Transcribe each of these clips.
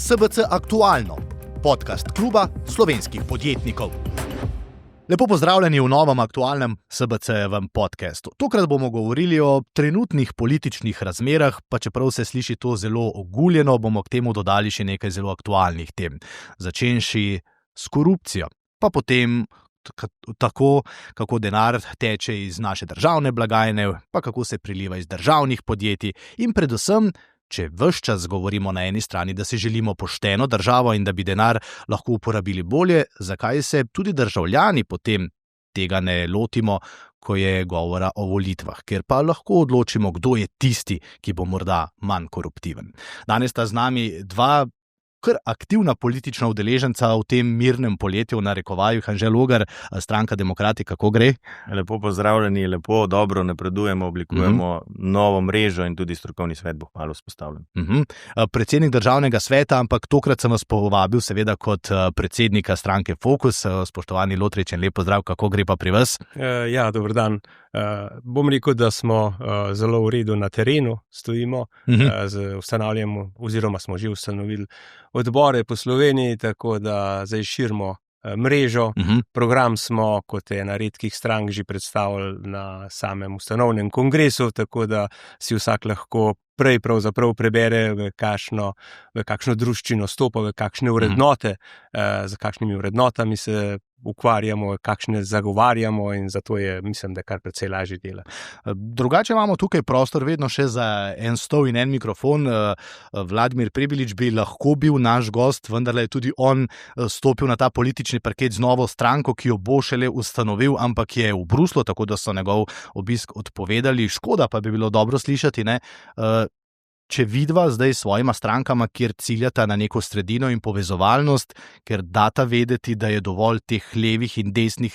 SBC Aktualno, podcast kluba slovenskih podjetnikov. Lepo pozdravljeni v novem aktualnem SBC-evem podcastu. Tokrat bomo govorili o trenutnih političnih razmerah, pa čeprav se sliši to zelo oguljeno, bomo k temu dodali še nekaj zelo aktualnih tem. Začenši s korupcijo, pa potem tako, kako denar teče iz naše državne blagajne, pa kako se priliva iz državnih podjetij in predvsem, če ves čas govorimo na eni strani, da si želimo pošteno državo in da bi denar lahko uporabili bolje, zakaj se tudi državljani potem tega ne lotimo, ko je govora o volitvah, ker pa lahko odločimo, kdo je tisti, ki bo morda manj koruptiven. Danes sta z nami dva kar aktivna politična udeleženca v tem mirnem poletju, v narekovaju, Anže Logar, Stranka Demokrati, kako gre? Lepo pozdravljeni, lepo, dobro napredujemo, oblikujemo novo mrežo in tudi strokovni svet bo kmalu vzpostavljen. Predsednik državnega sveta, ampak tokrat sem vas povabil seveda kot predsednika stranke Fokus. Spoštovani Lotrič, lep pozdrav, kako gre pa pri vas? Ja, dober dan. Bom rekel, da smo zelo v redu na terenu, stojimo, ustanavljamo oziroma smo že ustanovili odbore po Sloveniji, tako da zdaj širimo mrežo. Program smo kot ena redkih strank že predstavili na samem ustanovnem kongresu, tako da si vsak lahko prej pravzaprav prebere, v kakšno druščino stopa, v kakšne vrednote, za kakšnimi vrednotami se ukvarjamo, kakšne zagovarjamo in zato je, mislim, da kar precej lažje dela. Drugače imamo tukaj prostor vedno še za en stol in en mikrofon. Vladimir Prebilič bi lahko bil naš gost, vendar je tudi on stopil na ta politični parket z novo stranko, ki jo bo šele ustanovil, ampak je v Bruslu, tako da so njegov obisk odpovedali. Škoda, pa bi bilo dobro slišati, ne? Če vidva zdaj s svojima strankama, kjer ciljata na neko sredino in povezovalnost, ker data vedeti, da je dovolj teh levih in desnih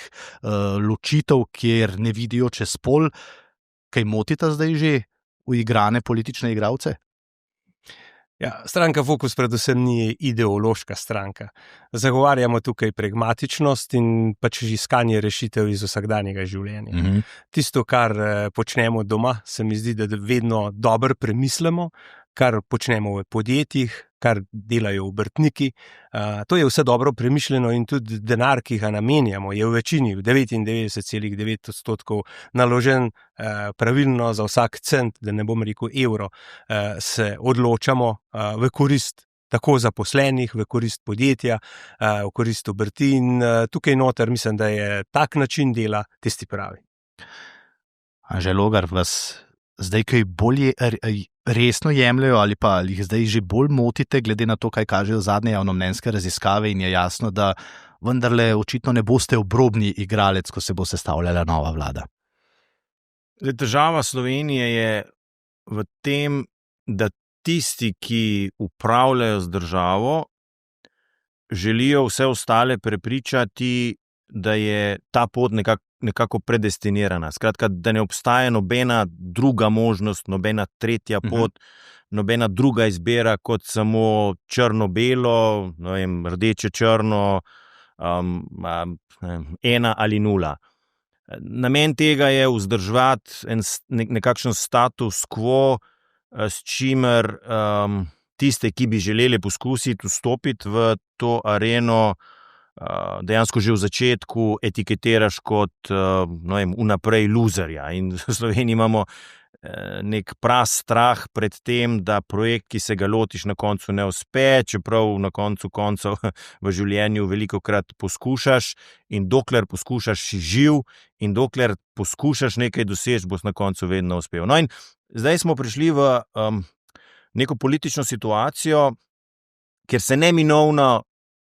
ločitev, kjer ne vidijo čez pol, kaj motita zdaj že uigrane politične igralce? Ja, stranka Fokus predvsem ni ideološka stranka. Zagovarjamo tukaj pragmatičnost in pač iskanje rešitev iz vsakdanjega življenja. Tisto, kar počnemo doma, se mi zdi, da vedno dobro premislimo, kar počnemo v podjetjih, kar delajo obrtniki. To je vse dobro premišljeno in tudi denar, ki ga namenjamo, je v večini, v 99,9% naložen pravilno za vsak cent, da ne bom rekel evro, se odločamo v korist tako zaposlenih, v korist podjetja, v korist obrti in tukaj noter mislim, da je tak način dela tisti pravi. Anže Logar, vas zdaj kaj bolje resno jemljajo ali pa jih zdaj že bolj motite, glede na to, kaj kažejo zadnje javnomnenjske raziskave in je jasno, da vendarle očitno ne boste obrobni igralec, ko se bo sestavljala nova vlada? Težava Slovenije je v tem, da tisti, ki upravljajo z državo, želijo vse ostale prepričati, da je ta pot nekako predestinirana. Skratka, da ne obstaja nobena druga možnost, nobena tretja pot, nobena druga izbira kot samo črno-belo, rdeče-črno, 1 ali 0. Namen tega je vzdrževati nekakšen status quo, s čimer tiste, ki bi želeli poskusiti vstopiti v to areno, dejansko že v začetku etiketiraš kot vnaprej luzerja. In v Sloveniji imamo nek prast strah pred tem, da projekt, ki se ga lotiš, na koncu ne uspe, čeprav na koncu koncev v življenju velikokrat poskušaš in dokler poskušaš, si živ in dokler poskušaš nekaj doseči, boš na koncu vedno uspel. No in zdaj smo prišli v neko politično situacijo, kjer se neminovno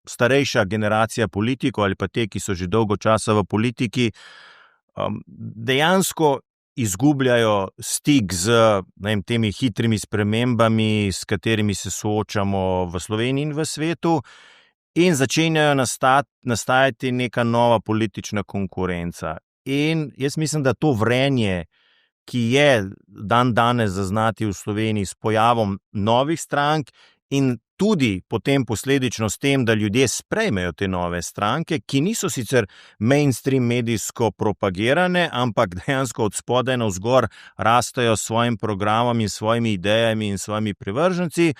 starejša generacija politikov ali pa te, ki so že dolgo časa v politiki, dejansko izgubljajo stik z temi hitrimi spremembami, s katerimi se soočamo v Sloveniji in v svetu in začenjajo nastajati neka nova politična konkurenca. In jaz mislim, da to vrenje, ki je danes zaznati v Sloveniji s pojavom novih strank in tudi potem posledično s tem, da ljudje sprejmejo te nove stranke, ki niso sicer mainstream medijsko propagirane, ampak dejansko od spodaj navzgor rastejo s svojim programom in svojimi idejami in svojimi privrženci,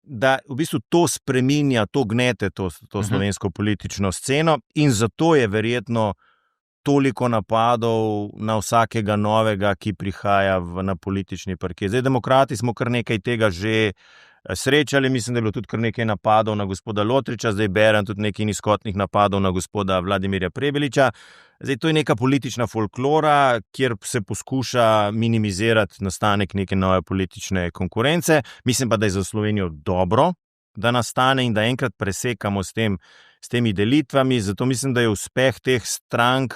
da v bistvu to spreminja, to gnete to slovensko politično sceno in zato je verjetno toliko napadov na vsakega novega, ki prihaja na politični parket. Zdaj, demokrati smo kar nekaj tega že srečali, mislim, da je bilo tudi kar nekaj napadov na gospoda Lotriča, zdaj berem tudi nekaj nizkotnih napadov na gospoda Vladimirja Prebeliča. Zdaj, to je neka politična folklora, kjer se poskuša minimizirati nastanek neke nove politične konkurence. Mislim pa, da je za Slovenijo dobro, da nastane in da enkrat presekamo s temi delitvami. Zato mislim, da je uspeh teh strank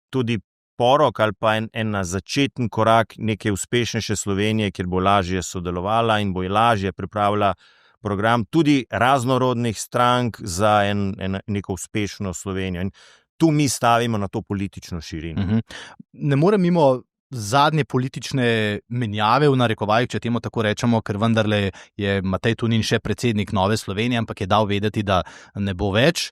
tudi porok ali pa en začeten korak neke uspešnejše Slovenije, kjer bo lažje sodelovala in bo lažje pripravila program tudi raznorodnih strank za neko uspešno Slovenijo. In tu mi stavimo na to politično širino. Ne morem mimo zadnje politične menjave v narekovajih, če temu tako rečemo, ker vendarle je Matej Tonin še predsednik Nove Slovenije, ampak je dal vedeti, da ne bo več.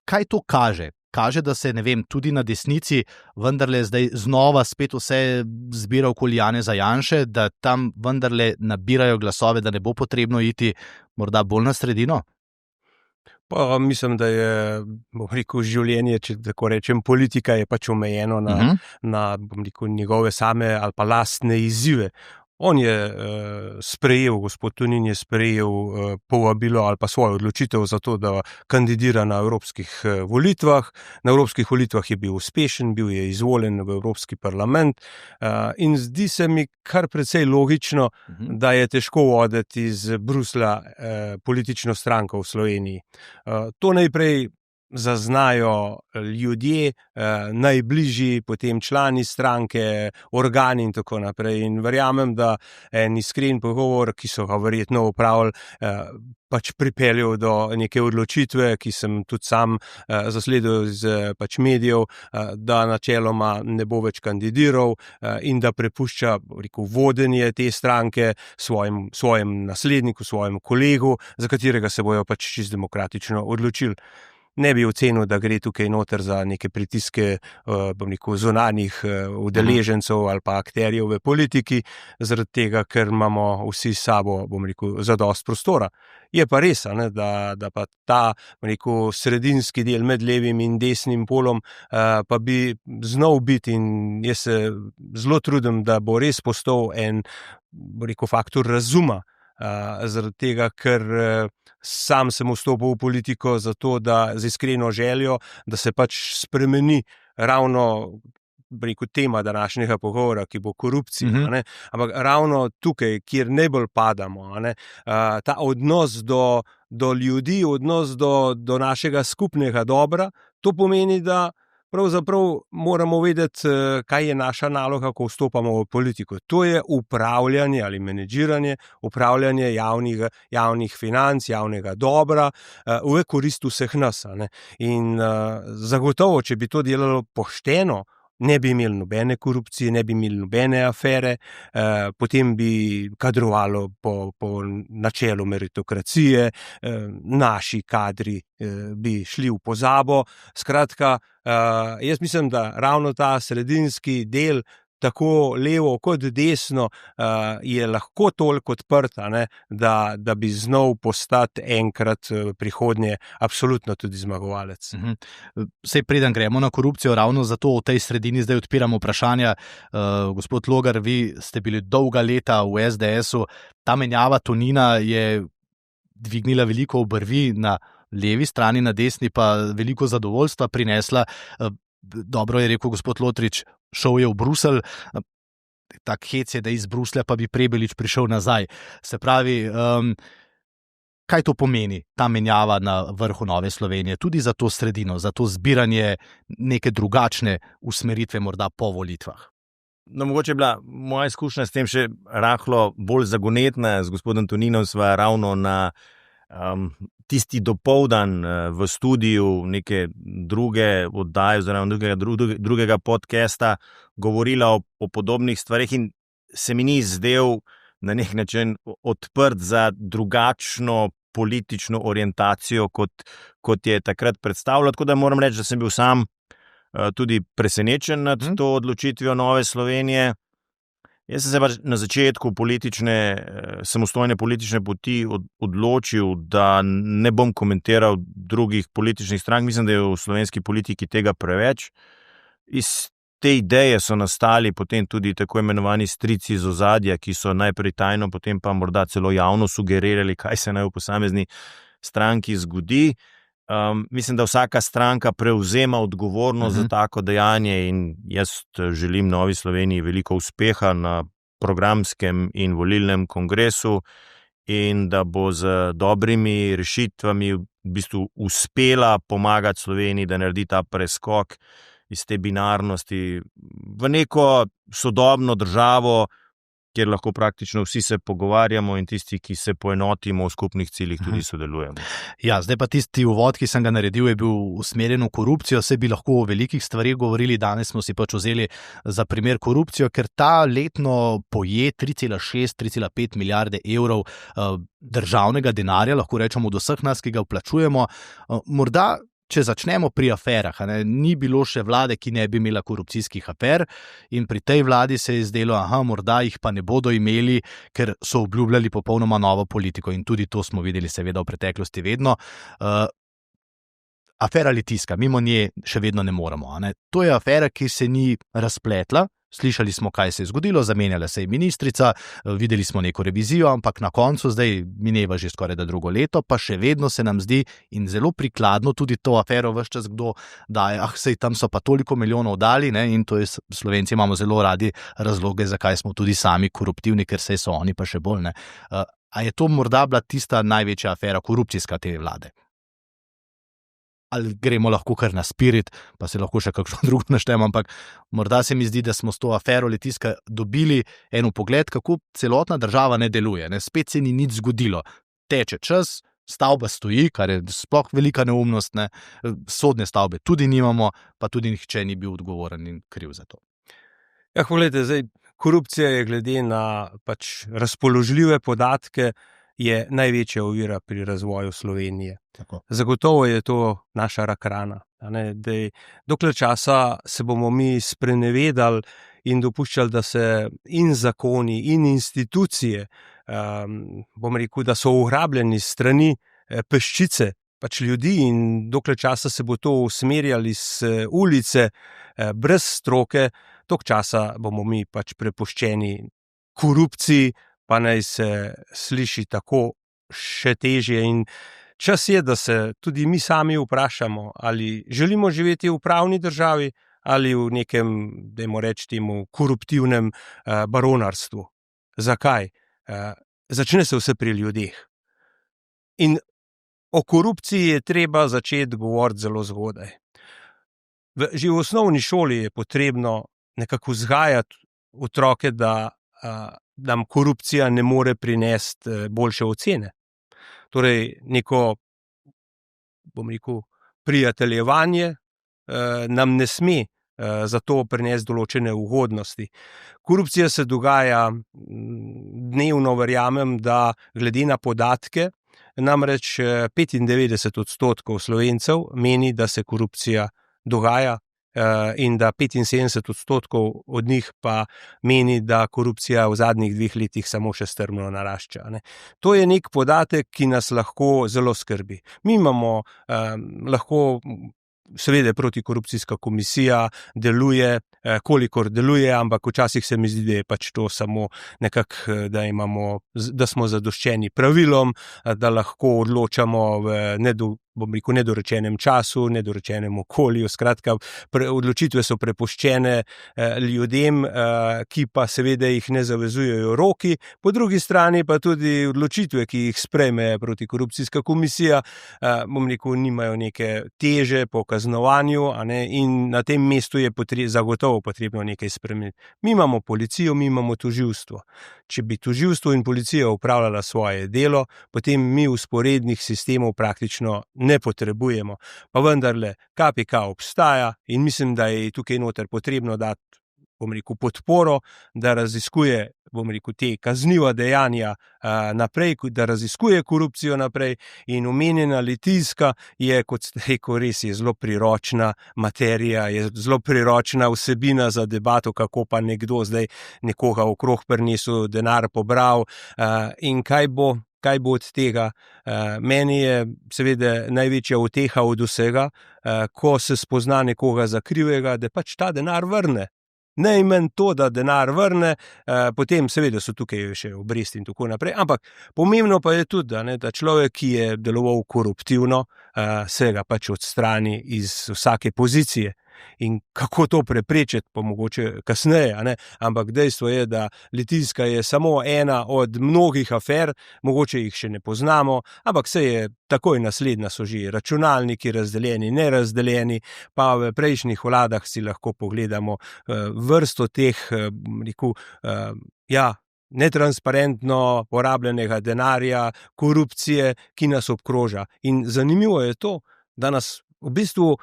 Kaj to kaže? Kaže, da se, ne vem, tudi na desnici vendarle zdaj znova spet vse zbira okoli Janeza Janše, da tam vendarle nabirajo glasove, da ne bo potrebno iti morda bolj na sredino? Pa mislim, da je, bom rekel, življenje, če tako rečem, politika je pač omejeno na bom rekel, njegove same ali pa lastne izzive. On je sprejel, gospod Tonin je sprejel povabilo ali pa svojo odločitev za to, da kandidira na evropskih volitvah. Na evropskih volitvah je bil uspešen, bil je izvoljen v Evropski parlament in zdi se mi kar precej logično, da je težko voditi iz Bruslja politično stranko v Sloveniji. To najprej zaznajo ljudje, najbližji, potem člani stranke, organi in tako naprej. In verjamem, da en iskren pogovor, ki so ga verjetno opravili, pač pripeljal do neke odločitve, ki sem tudi sam zasledil iz pač medijev, da načeloma ne bo več kandidiral in da prepušča, rekel, vodenje te stranke svojim nasledniku, svojemu kolegu, za katerega se bojo pač čisto demokratično odločili. Ne bi ocenil, da gre tukaj noter za neke pritiske, bom rekel, zunanjih udeležencev ali pa akterjev v politiki, zaradi tega, ker imamo vsi s sabo, bom rekel, zadost prostora. Je pa res, da pa ta, bom rekel, sredinski del med levim in desnim polom pa bi znal biti in jaz se zelo trudim, da bo res postal en, bom rekel, faktor razuma. Zaradi tega, ker sam sem vstopil v politiko zato, da z iskreno željo, da se pač spremeni ravno, rekel, tema današnjega pogovora, ki bo korupcija, ampak ravno tukaj, kjer najbolj padamo, ta odnos do ljudi, odnos do našega skupnega dobra, to pomeni, da pravzaprav moramo vedeti, kaj je naša naloga, ko vstopamo v politiko. To je upravljanje ali menedžiranje, upravljanje javnih financ, javnega dobra, v korist vseh nas. In zagotovo, če bi to delalo pošteno, ne bi imeli nobene korupcije, ne bi imeli nobene afere, potem bi kadrovalo po načelu meritokracije, naši kadri bi šli v pozabo. Skratka, jaz mislim, da ravno ta sredinski del, tako levo kot desno, je lahko toliko odprt, da bi znal postati enkrat prihodnje absolutno tudi zmagovalec. Sej preden gremo na korupcijo, ravno zato v tej sredini zdaj odpiramo vprašanja. Gospod Logar, vi ste bili dolga leta v SDS-u, ta menjava Tonina je dvignila veliko obrvi na levi strani, na desni pa veliko zadovoljstva prinesla. Dobro je rekel gospod Lotrič, šel je v Bruselj, tak hec je, da iz Bruslja pa bi Prebelič prišel nazaj. Se pravi, kaj to pomeni, ta menjava na vrhu Nove Slovenije, tudi za to sredino, za to zbiranje neke drugačne usmeritve morda po volitvah? No, mogoče je bila moja izkušnja s tem še rahlo bolj zagonetna. Z gospodom Toninom sva ravno na tisti dopoldan v studiu neke druge oddaje oziroma drugega podcasta govorila o podobnih stvarih in se mi ni zdel na nek način odprt za drugačno politično orientacijo, kot je takrat predstavljal. Tako da moram reči, da sem bil sam tudi presenečen nad to odločitvijo Nove Slovenije. Jaz sem se pač na začetku samostojne politične poti odločil, da ne bom komentiral drugih političnih strank. Mislim, da je v slovenski politiki tega preveč. Iz te ideje so nastali potem tudi tako imenovani strici iz ozadja, ki so najprej tajno, potem pa morda celo javno sugerirali, kaj se naj v posamezni stranki zgodi. Mislim, da vsaka stranka prevzema odgovornost za tako dejanje in jaz želim Novi Sloveniji veliko uspeha na programskem in volilnem kongresu in da bo z dobrimi rešitvami v bistvu uspela pomagati Sloveniji, da naredi ta preskok iz te binarnosti v neko sodobno državo, kjer lahko praktično vsi se pogovarjamo in tisti, ki se poenotimo v skupnih ciljih, tudi sodelujemo. Ja, zdaj pa tisti uvod, ki sem ga naredil, je bil usmerjen v korupcijo. Se bi lahko o velikih stvarih govorili, danes smo si pač vzeli za primer korupcijo, ker ta letno poje 3,6–3,5 milijarde evrov državnega denarja, lahko rečemo od vseh nas, ki ga vplačujemo. Morda, če začnemo pri aferah, ni bilo še vlade, ki ne bi imela korupcijskih afer, in pri tej vladi se je zdelo, morda jih pa ne bodo imeli, ker so obljubljali popolnoma novo politiko, in tudi to smo videli seveda v preteklosti vedno. Afera Litijska, mimo nje še vedno ne moremo. To je afera, ki se ni razpletla. Slišali smo, kaj se je zgodilo, zamenjala se je ministrica, videli smo neko revizijo, ampak na koncu zdaj mineva že skoraj da drugo leto, pa še vedno se nam zdi in zelo prikladno tudi to afero ves čas kdo daje, sej tam so pa toliko milijonov dali, in to je, Slovenci imamo zelo radi razloge, zakaj smo tudi sami koruptivni, ker sej so oni pa še bolj. A je to morda bila tista največja afera korupcijska te vlade? Ali gremo lahko kar na Spirit, pa se lahko še kakšno drugo naštem, ampak morda se mi zdi, da smo s to afero Litijska dobili en pogled, kako celotna država ne deluje. Spet se ni nič zgodilo. Teče čas, stavba stoji, kar je sploh velika neumnost, sodne stavbe tudi nimamo, pa tudi nihče ni bil odgovoren in kriv za to. Ja, gledajte, zdaj korupcija je glede na razpoložljive podatke je največja ovira pri razvoju Slovenije. Tako. Zagotovo je to naša rak rana. Dokler časa se bomo mi sprenevedali in dopuščali, da se in zakoni in institucije, bom rekel, da so ugrabljeni strani peščice ljudi, in dokler časa se bo to usmerjali z ulice brez stroke, toliko časa bomo mi prepuščeni korupciji, pa naj se sliši tako še težje, in čas je, da se tudi mi sami vprašamo, ali želimo živeti v pravni državi ali v nekem, dajmo reči temu, koruptivnem baronarstvu. Zakaj? Začne se vse pri ljudeh. In o korupciji je treba začeti govoriti zelo zgodaj. Že v osnovni šoli je potrebno nekako vzgajati otroke, da nam korupcija ne more prinesti boljše ocene. Torej, neko, bom rekel, prijateljevanje nam ne sme zato prinesti določene ugodnosti. Korupcija se dogaja dnevno, verjamem, da glede na podatke, namreč 95% Slovencev meni, da se korupcija dogaja, in da 75% od njih pa meni, da korupcija v zadnjih 2 letih samo še strmo narašča. To je nek podatek, ki nas lahko zelo skrbi. Mi imamo lahko, seveda, protikorupcijska komisija deluje, kolikor deluje, ampak včasih se mi zdi, da je to samo nekako, da smo zadoščeni pravilom, da lahko odločamo v nedorečenem času, nedorečenem okolju. Skratka, odločitve so prepuščene ljudem, ki pa seveda jih ne zavezujejo roki, po drugi strani pa tudi odločitve, ki jih sprejme protikorupcijska komisija, nimajo neke teže po kaznovanju, in na tem mestu je zagotovo potrebno nekaj spremeniti. Mi imamo policijo, mi imamo tožilstvo. Če bi tožilstvo in policija upravljala svoje delo, potem mi vzporednih sistemov praktično ne potrebujemo. Pa vendarle, KPK obstaja in mislim, da je tukaj noter potrebno dati podporo, da raziskuje, te kazniva dejanja naprej, da raziskuje korupcijo naprej, in omenjena Litijska je, kot ste rekel, res je zelo priročna materija, je zelo priročna vsebina za debato, kako pa nekdo zdaj nekoga okrog prinesel, denar pobral, in kaj bo od tega. Meni je seveda največja uteha od vsega, ko se spozna nekoga za krivega, da pač ta denar vrne. Najmanj to, da denar vrne, potem seveda so tukaj še obresti in tako naprej, ampak pomembno pa je tudi, da človek, ki je deloval koruptivno, se ga pač odstrani iz vsake pozicije. In kako to preprečiti, pa mogoče kasneje, ampak dejstvo je, da Litijska je samo ena od mnogih afer, mogoče jih še ne poznamo, ampak se je takoj naslednja so že računalniki razdeljeni, nerazdeljeni, pa v prejšnjih vladah si lahko pogledamo vrsto teh, netransparentno porabljenega denarja, korupcije, ki nas obkroža. In zanimivo je to, da nas v bistvu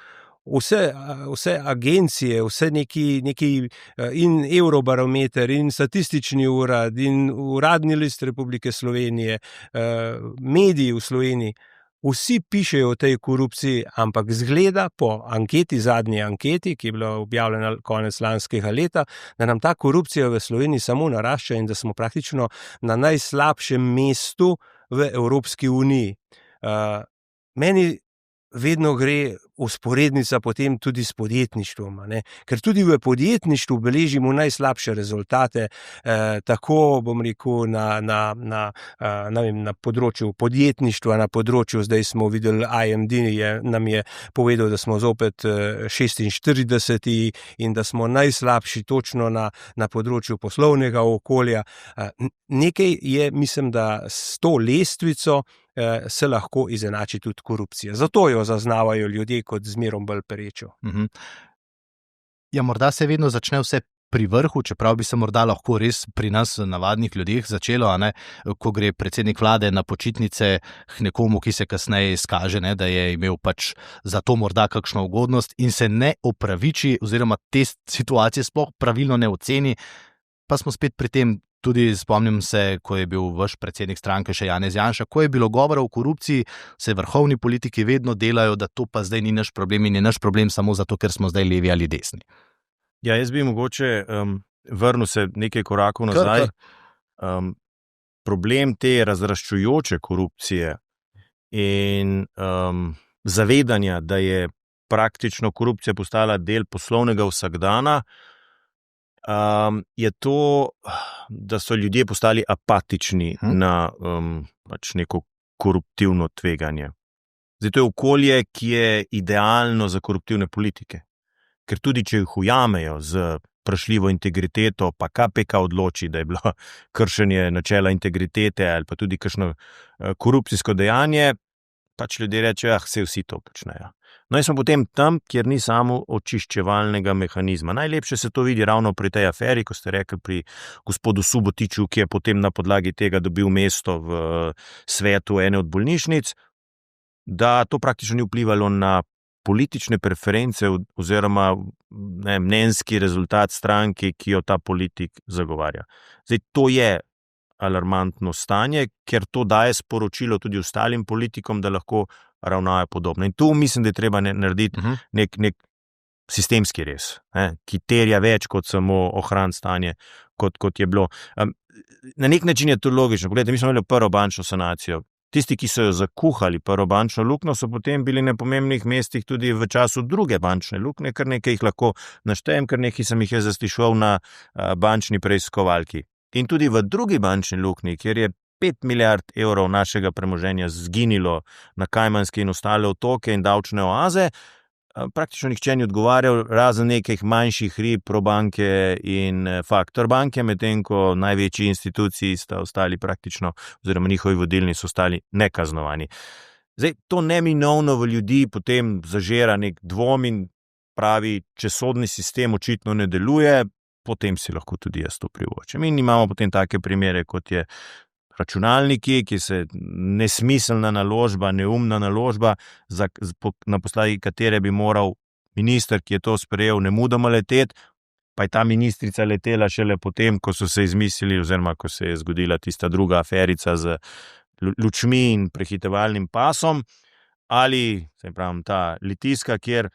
vse agencije, vse neki in Eurobarometer in Statistični urad in Uradni list Republike Slovenije, mediji v Sloveniji, vsi pišejo o tej korupciji, ampak zgleda po zadnji anketi, ki je bila objavljena konec lanskega leta, da nam ta korupcija v Sloveniji samo narašča in da smo praktično na najslabšem mestu v Evropski uniji. Meni vedno gre vzporednica potem tudi s podjetništvom, ker tudi v podjetništvu beležimo najslabše rezultate, tako na področju podjetništva, na področju, zdaj smo videli, IMD nam je povedal, da smo zopet 46. in da smo najslabši točno na področju poslovnega okolja. Nekaj je, mislim, da s to lestvico se lahko izenači tudi korupcija. Zato jo zaznavajo ljudje kot zmerom bolj perečo. Ja, morda se vedno začne vse pri vrhu, čeprav bi se morda lahko res pri nas, navadnih ljudeh, začelo, ko gre predsednik vlade na počitnice k nekomu, ki se kasneje izkaže, da je imel pač za to morda kakšno ugodnost in se ne opraviči oziroma te situacije sploh pravilno ne oceni, pa smo spet pri tem. Tudi spomnim se, ko je bil vaš predsednik stranke še Janez Janša, ko je bilo govora o korupciji, se vrhovni politiki vedno delajo, da to pa zdaj ni naš problem in je naš problem samo zato, ker smo zdaj levi ali desni. Ja, jaz bi mogoče vrnil se nekaj korakov nazaj. Problem te razraščujoče korupcije in zavedanja, da je praktično korupcija postala del poslovnega vsakdana, je to, da so ljudje postali apatični na pač neko koruptivno tveganje. Zdaj, to je okolje, ki je idealno za koruptivne politike. Ker tudi, če jih ujamejo z vprašljivo integriteto, pa KPK odloči, da je bilo kršenje načela integritete ali pa tudi kakšno korupcijsko dejanje, pač ljudje rečejo, saj vsi to počnejo. No, in smo potem tam, kjer ni samo očiščevalnega mehanizma. Najlepše se to vidi ravno pri tej aferi, ko ste rekli pri gospodu Subotiću, ki je potem na podlagi tega dobil mesto v svetu ene od bolnišnic, da to praktično ni vplivalo na politične preference oziroma mnenjski rezultat stranke, ki jo ta politik zagovarja. Zdaj, to je alarmantno stanje, ker to daje sporočilo tudi ostalim politikom, da lahko ravnajo podobno. In tu mislim, da je treba narediti nek sistemski rez, ki terja več kot samo ohraniti stanje, kot je bilo. Na nek način je to logično. Poglejte, mi smo imeli prvo bančno sanacijo. Tisti, ki so jo zakuhali, prvo bančno luknjo, so potem bili na pomembnih mestih tudi v času druge bančne luknje, kar nekaj jih lahko naštejem, kar nekaj sem jih zaslišal na bančni preiskovalki. In tudi v drugi bančni luknji, kjer je 5 milijard evrov našega premoženja zginilo na Kajmanske in ostale otoke in davčne oaze, praktično nihče ni odgovarjal, razen nekih manjših rib, Probanke in Faktor banke, medtem ko največji instituciji sta ostali praktično, oziroma njihovi vodilni so ostali nekaznovani. Zdaj, to neminovno v ljudi potem zažera nek dvom in pravi, če sodni sistem očitno ne deluje, potem si lahko tudi jaz to privoščim. In imamo potem take primere, kot je računalniki, ki se nesmiselna naložba, neumna naložba, na podlagi katere bi moral minister, ki je to sprejel, nemudoma leteti, pa je ta ministrica letela šele potem, ko so se izmislili, oziroma ko se je zgodila tista druga aferica z lučmi in prehitevalnim pasom, ali se pravim ta Litijska, kjer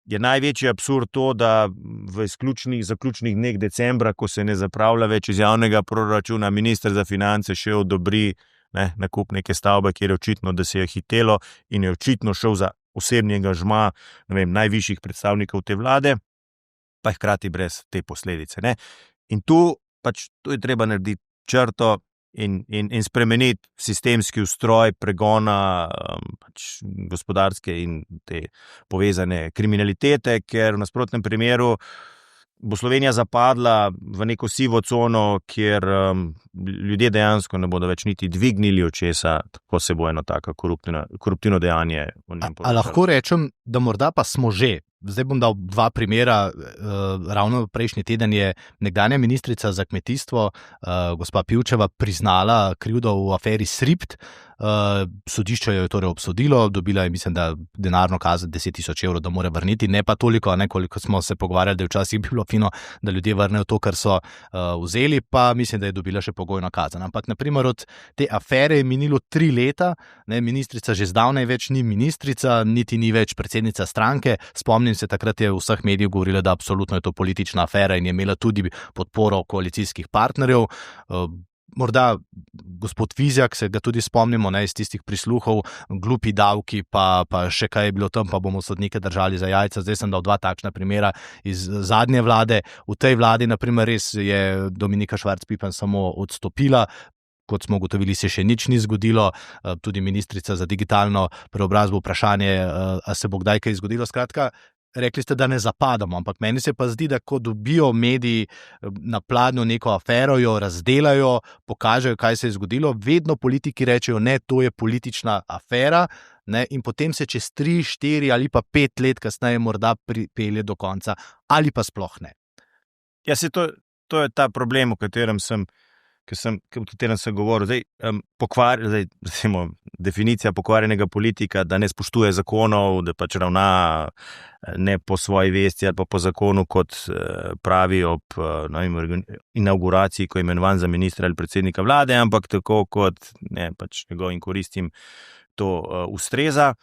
je največji absurd to, da v zaključnih dneh decembra, ko se ne zapravlja več iz javnega proračuna, minister za finance še odobri nakup neke stavbe, kjer je očitno, da se je hitelo in je očitno šel za osebni angažma najvišjih predstavnikov te vlade, pa je hkrati brez te posledice. Ne? In tu je treba narediti črto in spremeniti sistemski ustroj pregona gospodarske in te povezane kriminalitete, ker v nasprotnem primeru bo Slovenija zapadla v neko sivo cono, kjer ljudje dejansko ne bodo več niti dvignili očesa, ko se bo eno tako koruptivno dejanje v njem pojavilo. A lahko rečem, da morda pa smo že. Zdaj bom dal 2 primera. Ravno prejšnji teden je nekdanja ministrica za kmetijstvo, gospa Pivčeva, priznala krivdo v aferi SRIPT. Sodišče jo je torej obsodilo, dobila je, mislim, da denarno kazen 10.000 evrov, da mora vrniti, ne pa toliko, koliko smo se pogovarjali, da je včasih bilo fino, da ljudje vrnejo to, kar so vzeli, pa mislim, da je dobila še pogojno kazen. Ampak, naprimer, od te afere je minilo 3 leta, ministrica že zdavnaj več ni ministrica, niti ni več predsednica stranke. Spomnim se, takrat je v vseh medijih govorila, da absolutno je to politična afera in je imela tudi podporo koalicijskih partnerjev. Morda gospod Vizjak, se ga tudi spomnimo, iz tistih prisluhov, glupi davki, pa še kaj je bilo tam, pa bomo sodnike držali za jajca. Zdaj sem dal 2 takšna primera iz zadnje vlade. V tej vladi, naprimer, res je Dominika Švarc-Pipan samo odstopila. Kot smo ugotovili, se še nič ni zgodilo. Tudi ministrica za digitalno preobrazbo, vprašanje, a se bo kdaj kaj zgodilo. Skratka, rekli ste, da ne zapadamo, ampak meni se pa zdi, da ko dobijo mediji na pladnju neko afero, jo razdelajo, pokažejo, kaj se je zgodilo, vedno politiki rečejo, ne, to je politična afera, in potem se čez 3, 4 ali pa 5 let kasneje morda pripelje do konca, ali pa sploh ne. Ja, to je ta problem, o katerem sem govoril. Zdaj, recimo, definicija pokvarjenega politika, da ne spoštuje zakonov, da pač ravna ne po svoji vesti ali pa po zakonu, kot pravi ob inauguraciji, ko je imenovan za ministra ali predsednika vlade, ampak tako, kot pač njegovim koristim to ustreza.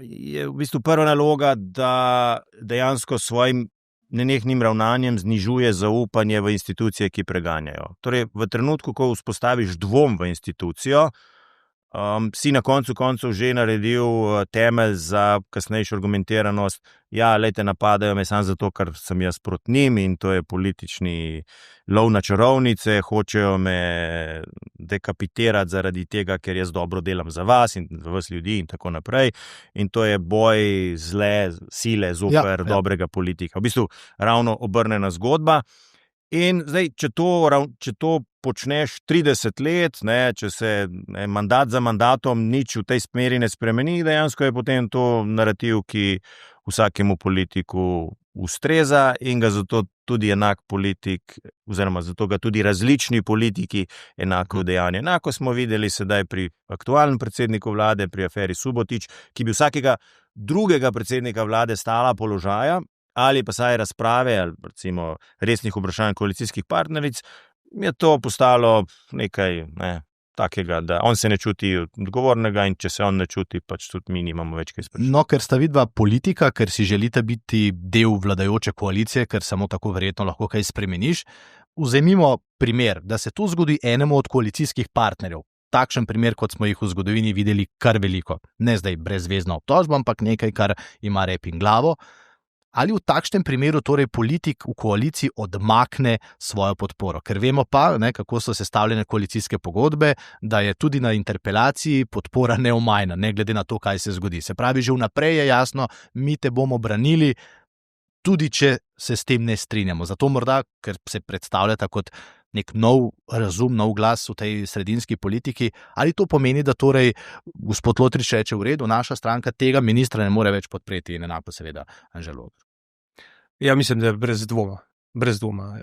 Je v bistvu prva naloga, da dejansko svojim nenehnim ravnanjem znižuje zaupanje v institucije, ki preganjajo. Torej, v trenutku, ko vzpostaviš dvom v institucijo, si na koncu koncev že naredil temelj za kasnejšo argumentiranost. Ja, lejte, napadajo me samo zato, ker sem jaz proti njim in to je politični lov na čarovnice, hočejo me dekapitirati zaradi tega, ker jaz dobro delam za vas in za vas ljudi in tako naprej. In to je boj zle sile zoper dobrega politika. V bistvu ravno obrnjena zgodba. In zdaj, če to počneš 30 let, če se mandat za mandatom nič v tej smeri ne spremeni, dejansko je potem to narativ, ki vsakemu politiku ustreza in ga zato tudi enak politik, oziroma zato ga tudi različni politiki enako dejanje. Enako smo videli sedaj pri aktualnem predsedniku vlade, pri aferi Subotič, ki bi vsakega drugega predsednika vlade stala položaja, ali pa saj razprave, ali recimo resnih vprašanj koalicijskih partneric, je to postalo nekaj takega, da on se ne čuti odgovornega in če se on ne čuti, pač tudi mi nimamo več kaj spraševati. No, ker sta vidva politika, ker si želite biti del vladajoče koalicije, ker samo tako verjetno lahko kaj spremeniš, vzemimo primer, da se to zgodi enemu od koalicijskih partnerjev. Takšen primer, kot smo jih v zgodovini videli kar veliko. Ne zdaj brezvezna obtožba, ampak nekaj, kar ima rep in glavo. Ali v takšnem primeru torej politik v koaliciji odmakne svojo podporo? Ker vemo pa, kako so sestavljene koalicijske pogodbe, da je tudi na interpelaciji podpora neomajna, ne glede na to, kaj se zgodi. Se pravi, že vnaprej je jasno, mi te bomo branili, tudi če se s tem ne strinjamo. Zato morda, ker se predstavljata kot nek nov razum, nov glas v tej sredinski politiki, ali to pomeni, da torej gospod Lotrič reče, v redu, naša stranka tega ministra ne more več podpreti in enako seveda Anže Logar. Ja, mislim, da je brez dvoma. brez dvoma.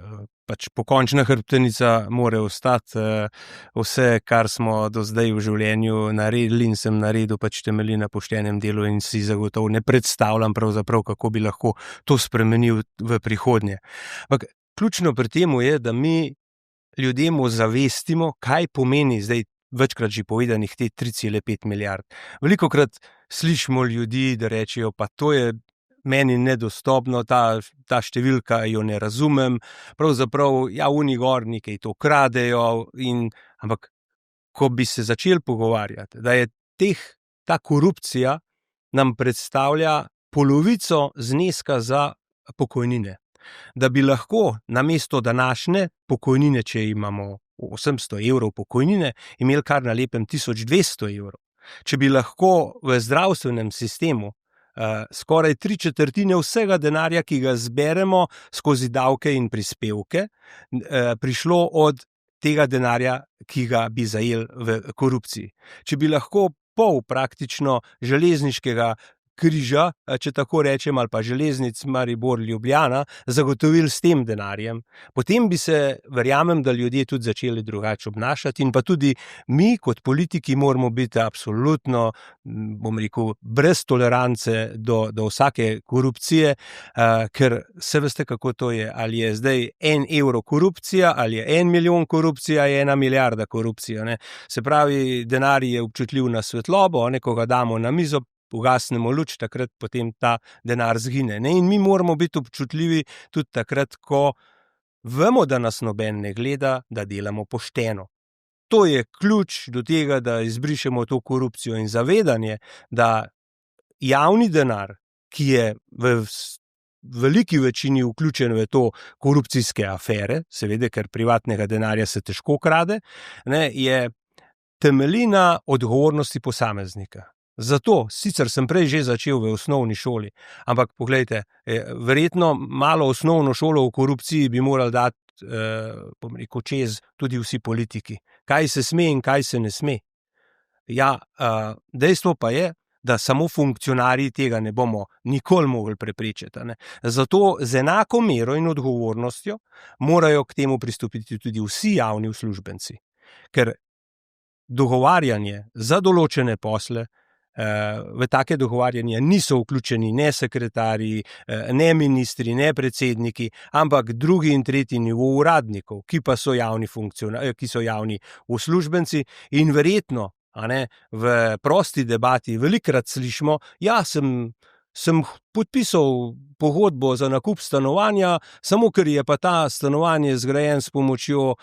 Pač pokončna hrbtenica mora ostati, vse, kar smo do zdaj v življenju naredili in sem naredil, pač temelji na poštenem delu in si zagotovo ne predstavljam pravzaprav, kako bi lahko to spremenil v prihodnje. Ampak ključno pri tem je, da mi ljudem ozavestimo, kaj pomeni zdaj večkrat že povedanih te 3,5 milijard. Velikokrat slišimo ljudi, da rečejo, pa to je meni nedostopno, ta številka jo ne razumem, pravzaprav, oni gor nekaj to kradejo, ampak ko bi se začeli pogovarjati, da je ta korupcija nam predstavlja polovico zneska za pokojnine, da bi lahko namesto današnje pokojnine, če imamo 800 evrov pokojnine, imeli kar na lepem 1200 evrov. Če bi lahko v zdravstvenem sistemu skoraj 3/4 vsega denarja, ki ga zberemo skozi davke in prispevke, prišlo od tega denarja, ki ga bi zajeli v korupciji. Če bi lahko pol praktično železniškega križa, če tako rečem, ali pa železnic Maribor-Ljubljana, zagotovili s tem denarjem, potem bi se, verjamem, da ljudje tudi začeli drugače obnašati in pa tudi mi kot politiki moramo biti absolutno, bom rekel, brez tolerance do vsake korupcije, ker se veste, kako to je, ali je zdaj 1 evro korupcija, ali je 1 milijon korupcija, je 1 milijarda korupcija. Ne? Se pravi, denar je občutljiv na svetlobo, ko ga damo na mizo, ugasnemo luč, takrat potem ta denar zgine. Ne? In mi moramo biti občutljivi tudi takrat, ko vemo, da nas noben ne gleda, da delamo pošteno. To je ključ do tega, da izbrišemo to korupcijo in zavedanje, da javni denar, ki je v veliki večini vključen v to korupcijske afere, seveda, ker privatnega denarja se težko krade, je temelji na odgovornosti posameznika. Zato, sicer sem prej že začel v osnovni šoli, ampak poglejte, verjetno malo osnovno šolo o korupciji bi morali dati, bom rekel, čez tudi vsi politiki. Kaj se sme in kaj se ne sme. Ja, dejstvo pa je, da samo funkcionarji tega ne bomo nikoli mogli preprečiti. Zato z enako mero in odgovornostjo morajo k temu pristopiti tudi vsi javni uslužbenci. Ker dogovarjanje za določene posle, v take dogovarjanje niso vključeni ne sekretarji, ne ministri, ne predsedniki, ampak drugi in tretji nivo uradnikov, ki pa so javni ki so javni uslužbenci in verjetno, v prosti debati velikokrat slišimo, sem podpisal pogodbo za nakup stanovanja, samo ker je pa ta stanovanje zgrajen s pomočjo,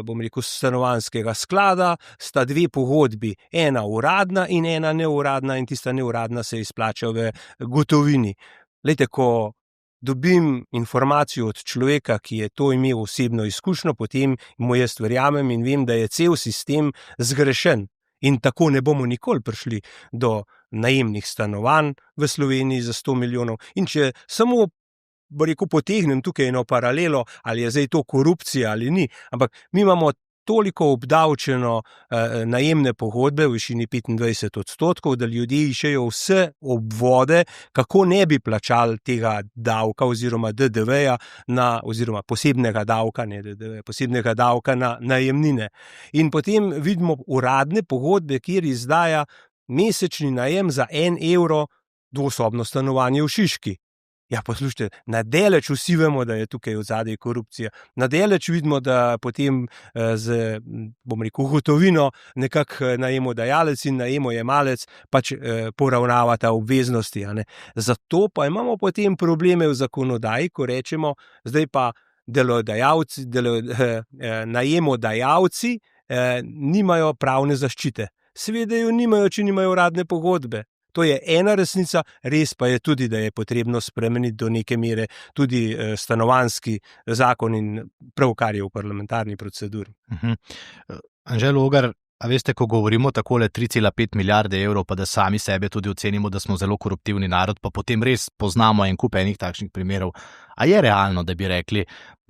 bom rekel, stanovanjskega sklada, sta 2 pogodbi, ena uradna in ena neuradna in tista neuradna se izplača v gotovini. Glejte, ko dobim informacijo od človeka, ki je to imel osebno izkušnjo, potem mu jaz verjamem in vem, da je cel sistem zgrešen. In tako ne bomo nikoli prišli do najemnih stanovanj v Sloveniji za 100 milijonov. In če samo, bo rekel, potegnem tukaj eno paralelo, ali je zdaj to korupcija ali ni, ampak mi imamo toliko obdavčeno najemne pogodbe v višini 25%, da ljudje iščejo vse obvode, kako ne bi plačali tega davka oziroma DDV-ja oziroma posebnega davka, ne DDV, posebnega davka na najemnine. In potem vidimo uradne pogodbe, kjer izdaja mesečni najem za 1 evro dvosobno stanovanje v Šiški. Ja, poslušajte, nadaleč vsi vemo, da je tukaj v zadaj korupcija. Nadaleč vidimo, da potem bom rekel, gotovino nekako najemodajalec in najemojemalec pač poravnavata obveznosti. Zato pa imamo potem probleme v zakonodaji, ko rečemo, zdaj pa najemodajalci nimajo pravne zaščite. Seveda jo nimajo, če nimajo uradne pogodbe. To je ena resnica, res pa je tudi, da je potrebno spremeniti do neke mere tudi stanovanjski zakon in prav, kar je v parlamentarni proceduri. Anže Logar, a veste, ko govorimo takole 3,5 milijarde evrov, pa da sami sebe tudi ocenimo, da smo zelo koruptivni narod, pa potem res poznamo en kup enih takšnih primerov, a je realno, da bi rekli,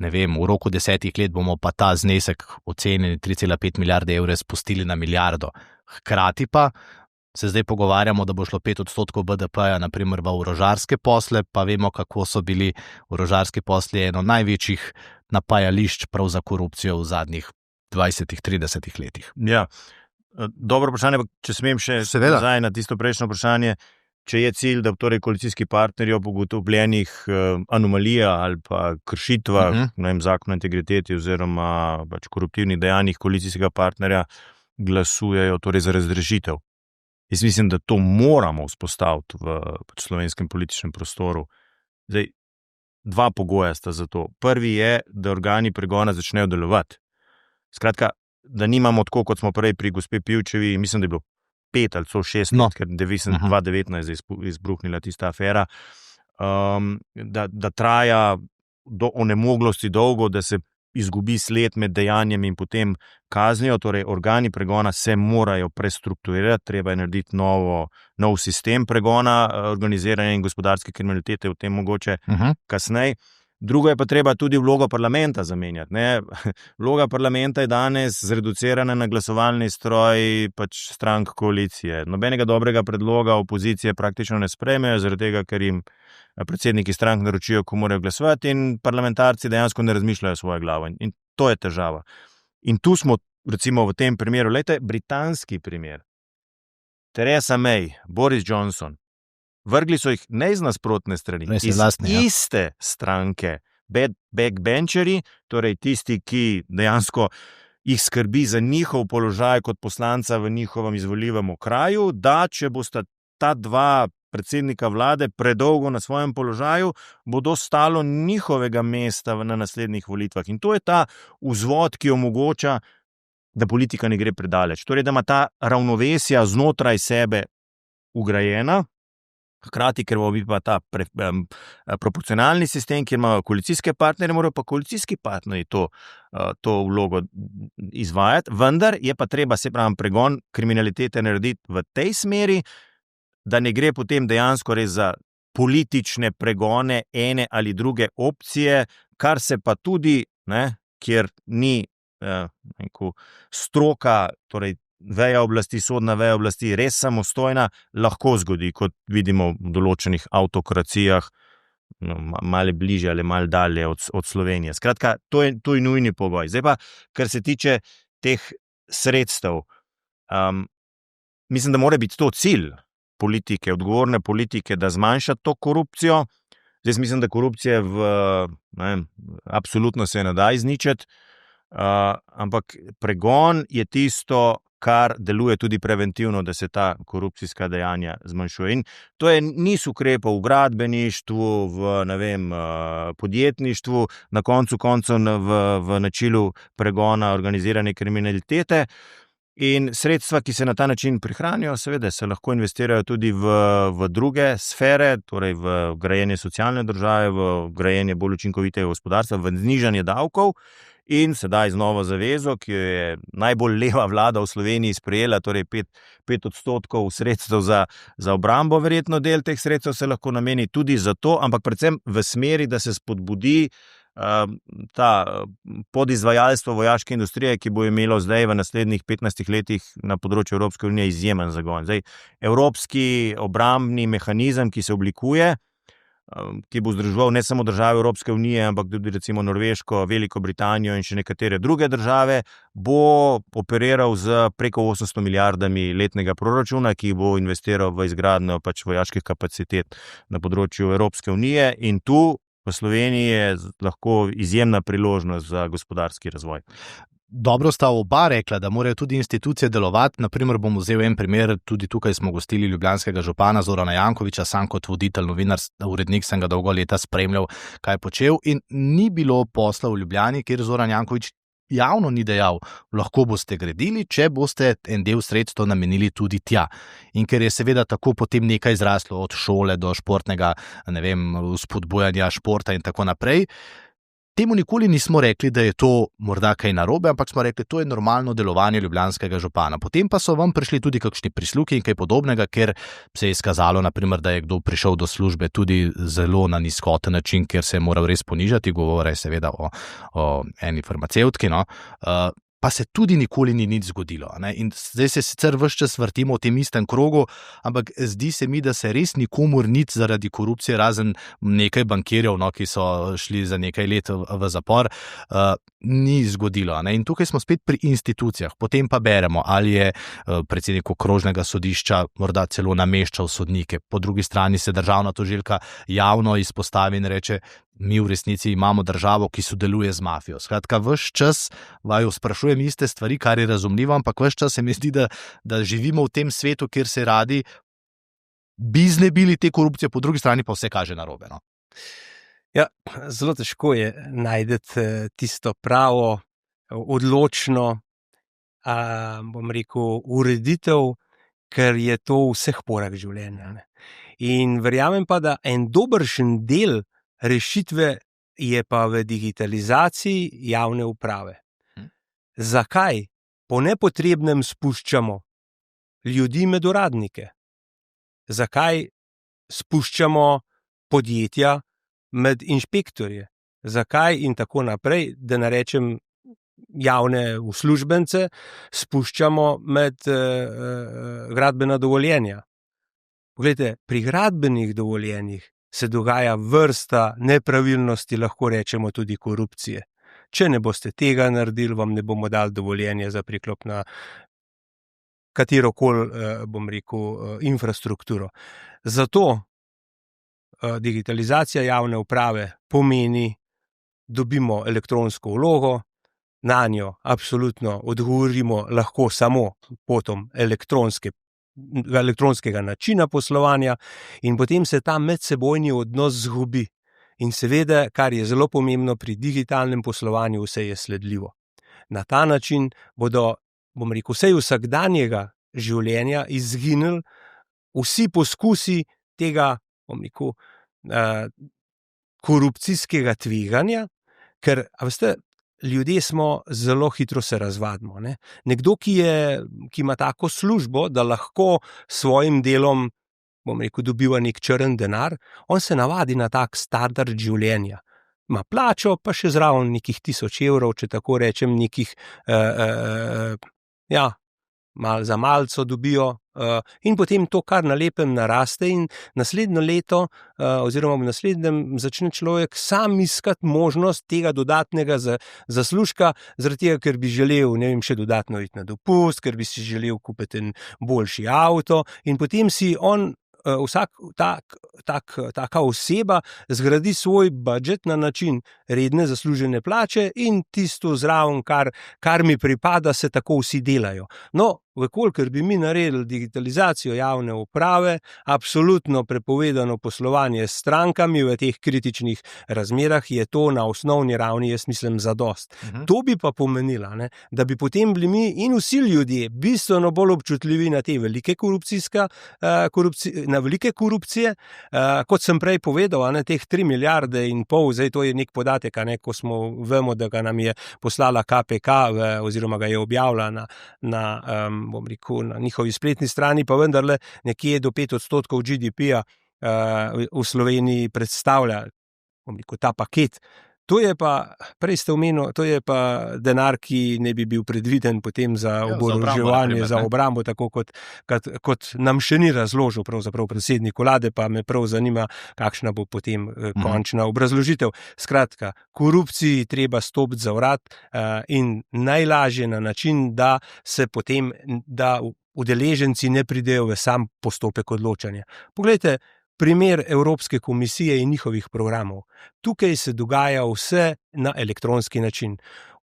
ne vem, v roku 10 let bomo pa ta znesek ocenjeni 3,5 milijarde evrov spustili na milijardo. Hkrati pa se zdaj pogovarjamo, da bo šlo 5% BDP-ja naprimer v orožarske posle, pa vemo, kako so bili orožarski posli eno največjih napajališč prav za korupcijo v zadnjih 20-30 letih. Ja, dobro vprašanje, če smem še nazaj na tisto prejšnjo vprašanje. Če je cilj, da torej koalicijski partnerji ob ugotovljenih anomalijah ali pa kršitvah zakona o integriteti oziroma pač koruptivnih dejanjih koalicijskega partnerja glasujejo torej za razrešitev. Jaz mislim, da to moramo vzpostaviti v slovenskem političnem prostoru. Zdaj, dva pogoja sta za to. Prvi je, da organi pregona začnejo delovati. Skratka, da nimamo tako, kot smo prej pri gospe Pivčevi, mislim, da je bilo 5 ali 6 let, ker 2019 je izbruhnila tista afera, da traja do onemoglosti dolgo, da se izgubi sled med dejanjem in potem kaznijo. Torej, organi pregona se morajo prestrukturirati, treba je narediti nov sistem pregona, organiziranja in gospodarske kriminalitete, v tem mogoče kasneje. Drugo je pa treba tudi vlogo parlamenta zamenjati. Ne? Vloga parlamenta je danes zreducirana na glasovalni stroj pač strank koalicije. Nobenega dobrega predloga opozicije praktično ne sprejmejo, zaradi tega, ker jim predsedniki strank naročijo, ko morajo glasovati, in parlamentarci dejansko ne razmišljajo svojo glavo. In to je težava. In tu smo, recimo v tem primeru, glejte, britanski primer. Theresa May, Boris Johnson, vrgli so jih ne iz nasprotne strani, iste stranke, backbencheri, torej tisti, ki dejansko jih skrbi za njihov položaj kot poslanca v njihovem izvoljivem okraju, da če bosta ta dva predsednika vlade predolgo na svojem položaju, bodo stalo njihovega mesta na naslednjih volitvah. In to je ta vzvod, ki omogoča, da politika ne gre predaleč. Torej, da ima ta ravnovesja znotraj sebe ugrajena, hkrati, ker bo pa ta proporcionalni sistem, kjer imajo koalicijske partnerje, morajo pa koalicijski partnerji to vlogo izvajati, vendar je pa treba, se pravi, pregon kriminalitete narediti v tej smeri, da ne gre potem dejansko res za politične pregone ene ali druge opcije, kar se pa tudi, kjer ni stroka, torej veja oblasti, sodna veja oblasti res samostojna, lahko zgodi, kot vidimo v določenih avtokracijah, malo bližje ali malo dalje od Slovenije. Skratka, to je nujni pogoj. Zdaj pa, kar se tiče teh sredstev, mislim, da mora biti to cilj politike, odgovorne politike, da zmanjša to korupcijo. Zdaj mislim, da korupcije absolutno se ne da izničiti, ampak pregon je tisto, kar deluje tudi preventivno, da se ta korupcijska dejanja zmanjšuje. In to je niz ukrepov v gradbeništvu, v podjetništvu, na koncu koncev v načilu pregona organizirane kriminalitete. In sredstva, ki se na ta način prihranijo, seveda se lahko investirajo tudi v druge sfere, torej v grajenje socialne države, v grajenje bolj učinkovitega gospodarstva, v znižanje davkov. In sedaj z novo zavezo, ki jo je najbolj leva vlada v Sloveniji sprejela, torej 5% sredstev za obrambo, verjetno del teh sredstev se lahko nameni tudi za to, ampak predvsem v smeri, da se spodbudi ta podizvajalstvo vojaške industrije, ki bo imelo zdaj v naslednjih 15 letih na področju Evropske unije izjemen zagon. Zdaj, evropski obrambni mehanizem, ki se oblikuje, ki bo združeval ne samo države Evropske unije, ampak tudi recimo Norveško, Veliko Britanijo in še nekatere druge države, bo operiral z preko 800 milijardami letnega proračuna, ki bo investiral v izgradnjo pač vojaških kapacitet na področju Evropske unije, in tu v Sloveniji je lahko izjemna priložnost za gospodarski razvoj. Dobro sta oba rekla, da morajo tudi institucije delovati. Naprimer, bom vzel en primer, tudi tukaj smo gostili ljubljanskega župana Zorana Jankovića, sam kot voditelj, novinar, urednik sem ga dolgo leta spremljal, kaj je počel, in ni bilo posla v Ljubljani, kjer Zoran Janković javno ni dejal, lahko boste gradili, če boste en del sredstev namenili tudi tja. In ker je seveda tako potem nekaj zraslo od šole do športnega, spodbujanja športa in tako naprej, temu nikoli nismo rekli, da je to morda kaj narobe, ampak smo rekli, to je normalno delovanje ljubljanskega župana. Potem pa so vam prišli tudi kakšni prisluki in kaj podobnega, ker se je izkazalo, naprimer, da je kdo prišel do službe tudi zelo na nizkoten način, ker se je moral res ponižati, govore seveda o eni farmacevtki. pa se tudi nikoli ni nič zgodilo. Ne? In zdaj se sicer ves čas vrtimo v tem istem krogu, ampak zdi se mi, da se res nikomur nič zaradi korupcije, razen nekaj bankirjev, no, ki so šli za nekaj let v zapor, ni zgodilo. Ne? In tukaj smo spet pri institucijah. Potem pa beremo, ali je predsednik okrožnega sodišča morda celo nameščal sodnike. Po drugi strani se državna tožilka javno izpostavi in reče, mi v resnici imamo državo, ki sodeluje z mafijo. Skratka, ves čas vaju sprašujem iste stvari, kar je razumljivo, ampak ves čas se mi zdi, da živimo v tem svetu, kjer se radi bi znebili te korupcije, po drugi strani pa vse kaže narobe. No? Ja, zelo težko je najti tisto pravo, odločno, bom rekel, ureditev, ker je to v vseh porah življenja. Ne? In verjamem pa, da en dobršen del rešitve je pa v digitalizaciji javne uprave. Zakaj po nepotrebnem spuščamo ljudi med uradnike? Zakaj spuščamo podjetja med inšpektorje? Zakaj in tako naprej, da ne rečem javne uslužbence, spuščamo med gradbena dovoljenja? Poglejte, pri gradbenih dovoljenjih se dogaja vrsta nepravilnosti, lahko rečemo tudi korupcije. Če ne boste tega naredili, vam ne bomo dali dovoljenje za priklop na katerokoli, bom rekel, infrastrukturo. Zato digitalizacija javne uprave pomeni, dobimo elektronsko vlogo, na njo absolutno odgovorimo lahko samo potom elektronskega načina poslovanja in potem se ta medsebojni odnos zgubi. In seveda, kar je zelo pomembno pri digitalnem poslovanju, vse je sledljivo. Na ta način bodo, bom rekel, vsej vsakdanjega življenja izginili vsi poskusi tega, bom rekel, korupcijskega tveganja, ker, veste, ljudje smo zelo hitro se razvadimo. Ne? Nekdo, ki ima tako službo, da lahko s svojim delom, bom rekel, dobiva nek črn denar, on se navadi na tak standard življenja. Ima plačo, pa še zraven nekih 1000 evrov, če tako rečem, nekih, mal za malco dobijo, in potem to kar na lepem naraste in naslednje leto oziroma v naslednjem začne človek sam iskati možnost tega dodatnega zaslužka, zaradi tega, ker bi želel, ne vem, še dodatno iti na dopust, ker bi si želel kupiti en boljši avto in potem si on, vsak taka oseba zgradi svoj budžet na način redne zaslužene plače in tisto zraven, kar mi pripada, se tako vsi delajo. No, vkolikor bi mi naredili digitalizacijo javne uprave, absolutno prepovedano poslovanje s strankami v teh kritičnih razmerah, je to na osnovni ravni, jaz mislim, zadost. To bi pa pomenilo, ne, da bi potem bili mi in vsi ljudje bistveno bolj občutljivi na te velike korupcije, kot sem prej povedal, ne, teh 3,5 milijarde, zdaj to je nek podatek, ne, ko vemo, da ga nam je poslala KPK oziroma ga je objavila bom rekel, na njihovi spletni strani, pa vendarle nekje do 5% GDP-ja v Sloveniji predstavlja, bom rekel, ta paket. To je pa, prej ste omenili, to je pa denar, ki ne bi bil predviden potem za oboroževanje, za obrambo, tako kot nam še ni razložil pravzaprav predsednik vlade, pa me prav zanima, kakšna bo potem končna obrazložitev. Skratka, korupciji treba stopiti za vrat in najlažje na način, da se potem, da udeleženci ne pridejo v sam postopek odločanja. Poglejte, primer Evropske komisije in njihovih programov. Tukaj se dogaja vse na elektronski način.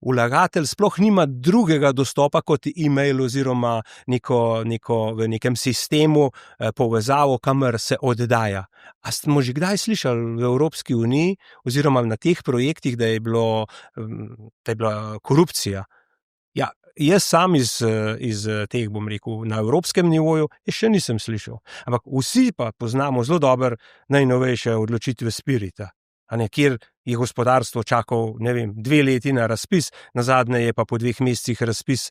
Vlagatelj sploh nima drugega dostopa kot e-mail oziroma neko v nekem sistemu povezavo, kamor se oddaja. A smo že kdaj slišali v Evropski uniji oziroma na teh projektih, da je bila korupcija? Ja, jaz sam iz teh, bom rekel, na evropskem nivoju, še nisem slišal. Ampak vsi pa poznamo zelo dobro najnovejše odločitve Spirita, kjer je gospodarstvo čakalo, ne vem, 2 leti na razpis, nazadnje je pa po 2 mesecih razpis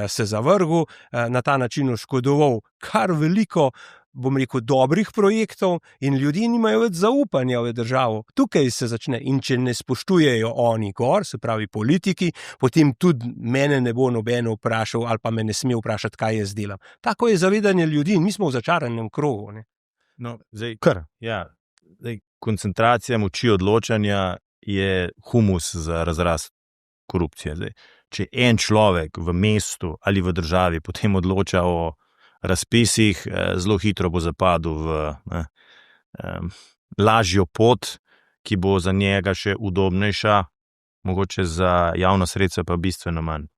se zavrgel, na ta način oškodoval kar veliko bom rekel, dobrih projektov in ljudje nimajo več zaupanja v državo. Tukaj se začne in če ne spoštujejo oni gor, se pravi politiki, potem tudi mene ne bo nobeno vprašal ali pa me ne sme vprašati, kaj jaz delam. Tako je zavedanje ljudi in mi smo v začaranem krogu. Ne? No, koncentracija moči odločanja je humus za razrast korupcije. Zdaj, če en človek v mestu ali v državi potem odloča o razpisih, zelo hitro bo zapadel v lažjo pot, ki bo za njega še udobnejša, mogoče za javna sredstva pa bistveno manj.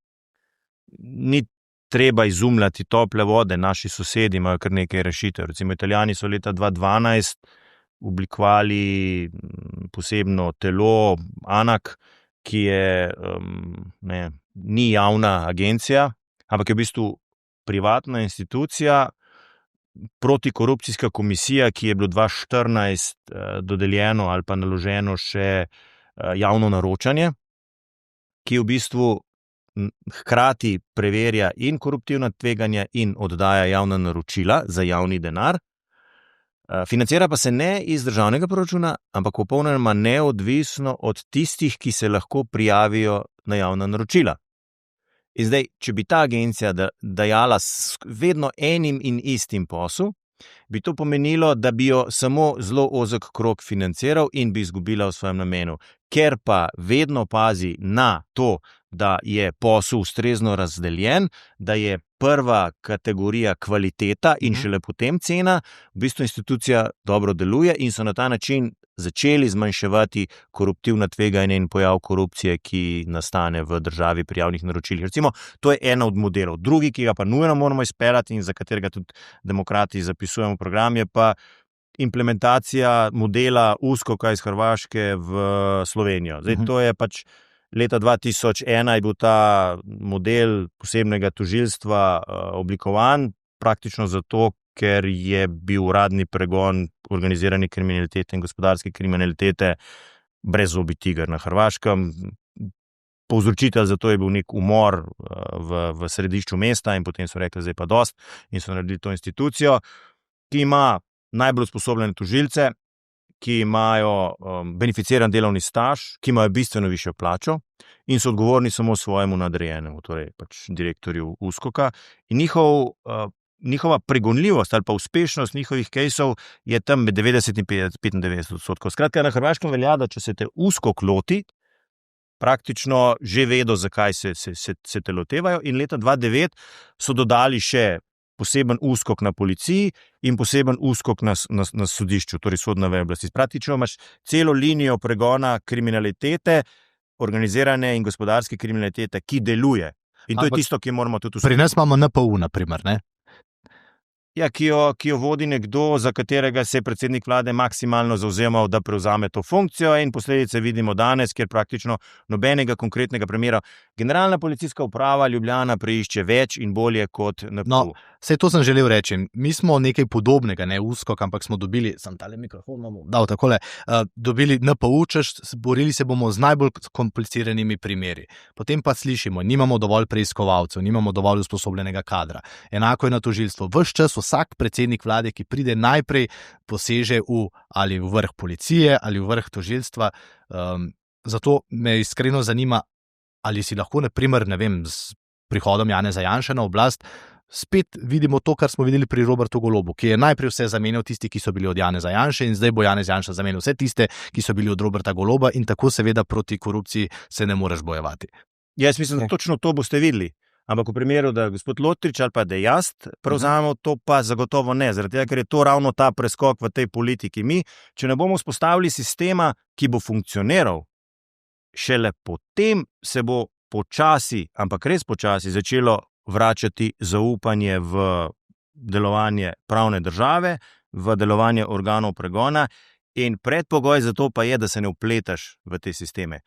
Ni treba izumljati tople vode, naši sosedi imajo kar nekaj rešitev. Recimo Italijani so leta 2012 oblikovali posebno telo ANAC, ki je ni javna agencija, ampak je v bistvu privatna institucija, protikorupcijska komisija, ki je bilo 2014 dodeljeno ali pa naloženo še javno naročanje, ki v bistvu hkrati preverja in koruptivna tveganja in oddaja javna naročila za javni denar. Financira pa se ne iz državnega proračuna, ampak popolnoma neodvisno od tistih, ki se lahko prijavijo na javna naročila. In zdaj, če bi ta agencija dajala vedno enim in istim poslu, bi to pomenilo, da bi jo samo zelo ozek krog financiral in bi izgubila v svojem namenu. Ker pa vedno pazi na to, da je posel ustrezno razdeljen, da je prva kategorija kvaliteta in šele potem cena, v bistvu institucija dobro deluje in so na ta način začeli zmanjševati koruptivna tveganja in pojav korupcije, ki nastane v državi pri javnih naročilih. Recimo, to je ena od modelov. Drugi, ki ga pa nujno moramo izpeljati in za katerega tudi demokrati zapisujemo program, je pa implementacija modela USKOK-a iz Hrvaške v Slovenijo. Zdaj, to je pač leta 2001 je bil ta model posebnega tožilstva oblikovan, praktično zato, ker je bil uradni pregon organizirane kriminalitete in gospodarske kriminalitete brezzobi tiger na Hrvaškem. Povzročitelj za to je bil nek umor v središču mesta in potem so rekli, zdaj pa dost, in so naredili to institucijo, ki ima najbolj usposobljene tožilce, ki imajo beneficiran delovni staž, ki imajo bistveno višjo plačo in so odgovorni samo svojemu nadrejenemu, torej pač direktorju USKOK-a. In njihova pregonljivost ali pa uspešnost njihovih kejsov je tam med 90 in 95%. Skratka, na Hrvaškem velja, da če se te USKOK loti, praktično že vedo, zakaj se te lotevajo, in leta 2009 so dodali še poseben USKOK na policiji in poseben USKOK na sodišču, torej sodna veja oblasti. Praktično imaš celo linijo pregona kriminalitete, organizirane in gospodarske kriminalitete, ki deluje. In to je tisto, ki moramo tudi pri nas imamo NPU, na primer, ne? Ja, ki jo vodi nekdo, za katerega se je predsednik vlade maksimalno zavzemal, da prevzame to funkcijo, in posledice vidimo danes, kjer praktično nobenega konkretnega primera. Generalna policijska uprava Ljubljana preišče več in bolje kot NPU. No, saj to sem želel reči. Mi smo nekaj podobnega, ne USKOK, ampak smo dobili, sem tale mikrofon dal takole, dobili NPU, borili se bomo z najbolj kompliciranimi primeri. Potem pa slišimo, nimamo dovolj preiskovalcev, nimamo dovolj usposobljenega kadra. Enako je na tožilstvu. Ves čas vsak predsednik vlade, ki pride, najprej poseže ali v vrh policije ali v vrh tožilstva. Zato me iskreno zanima, ali si lahko, na primer, ne vem, s prihodom Janeza Janše na oblast spet vidimo to, kar smo videli pri Robertu Golobu, ki je najprej vse zamenjal tisti, ki so bili od Janeza Janše, in zdaj bo Janez Janša zamenjal vse tiste, ki so bili od Roberta Goloba, in tako seveda proti korupciji se ne moreš bojevati. Jaz mislim, da točno to boste videli. Ampak v primeru, da gospod Lotrič ali pa da jaz prevzamemo, to pa zagotovo ne, zaradi tega, ker je to ravno ta preskok v tej politiki. Mi, če ne bomo vzpostavili sistema, ki bo funkcioniral, šele potem se bo počasi, ampak res počasi, začelo vračati zaupanje v delovanje pravne države, v delovanje organov pregona, in predpogoj za to pa je, da se ne vpletaš v te sisteme.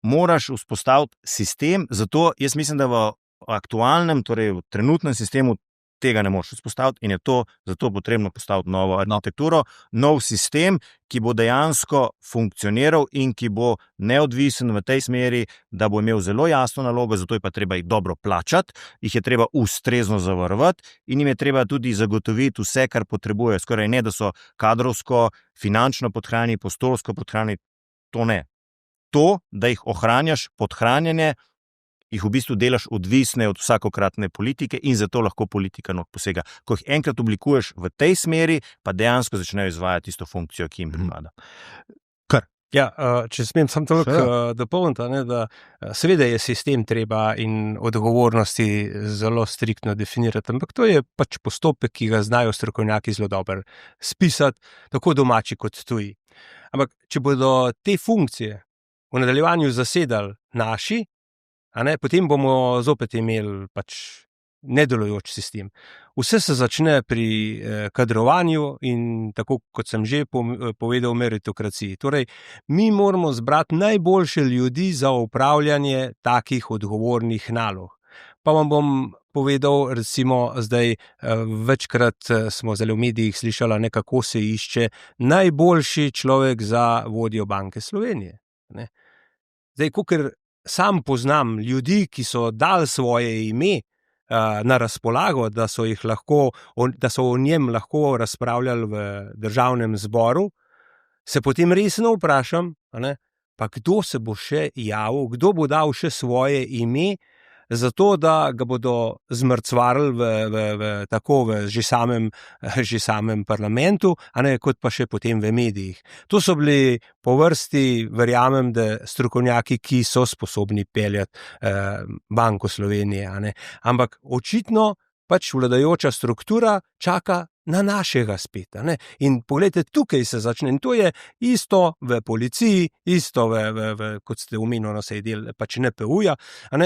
Moraš vzpostaviti sistem, zato jaz mislim, da v aktualnem, torej v trenutnem sistemu tega ne moreš vzpostaviti in je zato potrebno postaviti novo arhitekturo, nov sistem, ki bo dejansko funkcioniral in ki bo neodvisen v tej smeri, da bo imel zelo jasno nalogo, zato je pa treba jih dobro plačati, jih je treba ustrezno zavarovati in jim je treba tudi zagotoviti vse, kar potrebujejo. Skoraj ne, da so kadrovsko, finančno podhranjeni, prostorsko podhranjeni, to ne. To, da jih ohranjaš podhranjene, jih v bistvu delaš odvisne od vsakokratne politike in zato lahko politika posega. Ko jih enkrat oblikuješ v tej smeri, pa dejansko začnejo izvajati tisto funkcijo, ki jim pripada. Ja, če smem samo toliko dopolniti, da seveda je sistem treba in odgovornosti zelo striktno definirati, ampak to je pač postopek, ki ga znajo strokovnjaki zelo dobro spisati, tako domači kot tuji. Ampak če bodo te funkcije v nadaljevanju zasedali naši, potem bomo zopet imeli pač nedelujoč sistem. Vse se začne pri kadrovanju in tako, kot sem že povedal, meritokraciji. Torej, mi moramo zbrati najboljše ljudi za upravljanje takih odgovornih nalog. Pa vam bom povedal, recimo, zdaj večkrat smo zdaj v medijih slišali, kako se išče najboljši človek za vodjo Banke Slovenije. Zdaj, kakor sam poznam ljudi, ki so dali svoje ime na razpolago, da so o njem lahko razpravljali v Državnem zboru, se potem resno vprašam, pa kdo se bo še javil, kdo bo dal še svoje ime, zato da ga bodo zmrcvarili v že samem parlamentu, kot pa še potem v medijih. To so bili po vrsti, verjamem, da strokovnjaki, ki so sposobni peljati Banko Slovenije. Ampak očitno pač vladajoča struktura čaka na našega spet. In poglejte, tukaj se začne. In to je isto v policiji, isto kot ste omenili, sej del pač NPU-ja.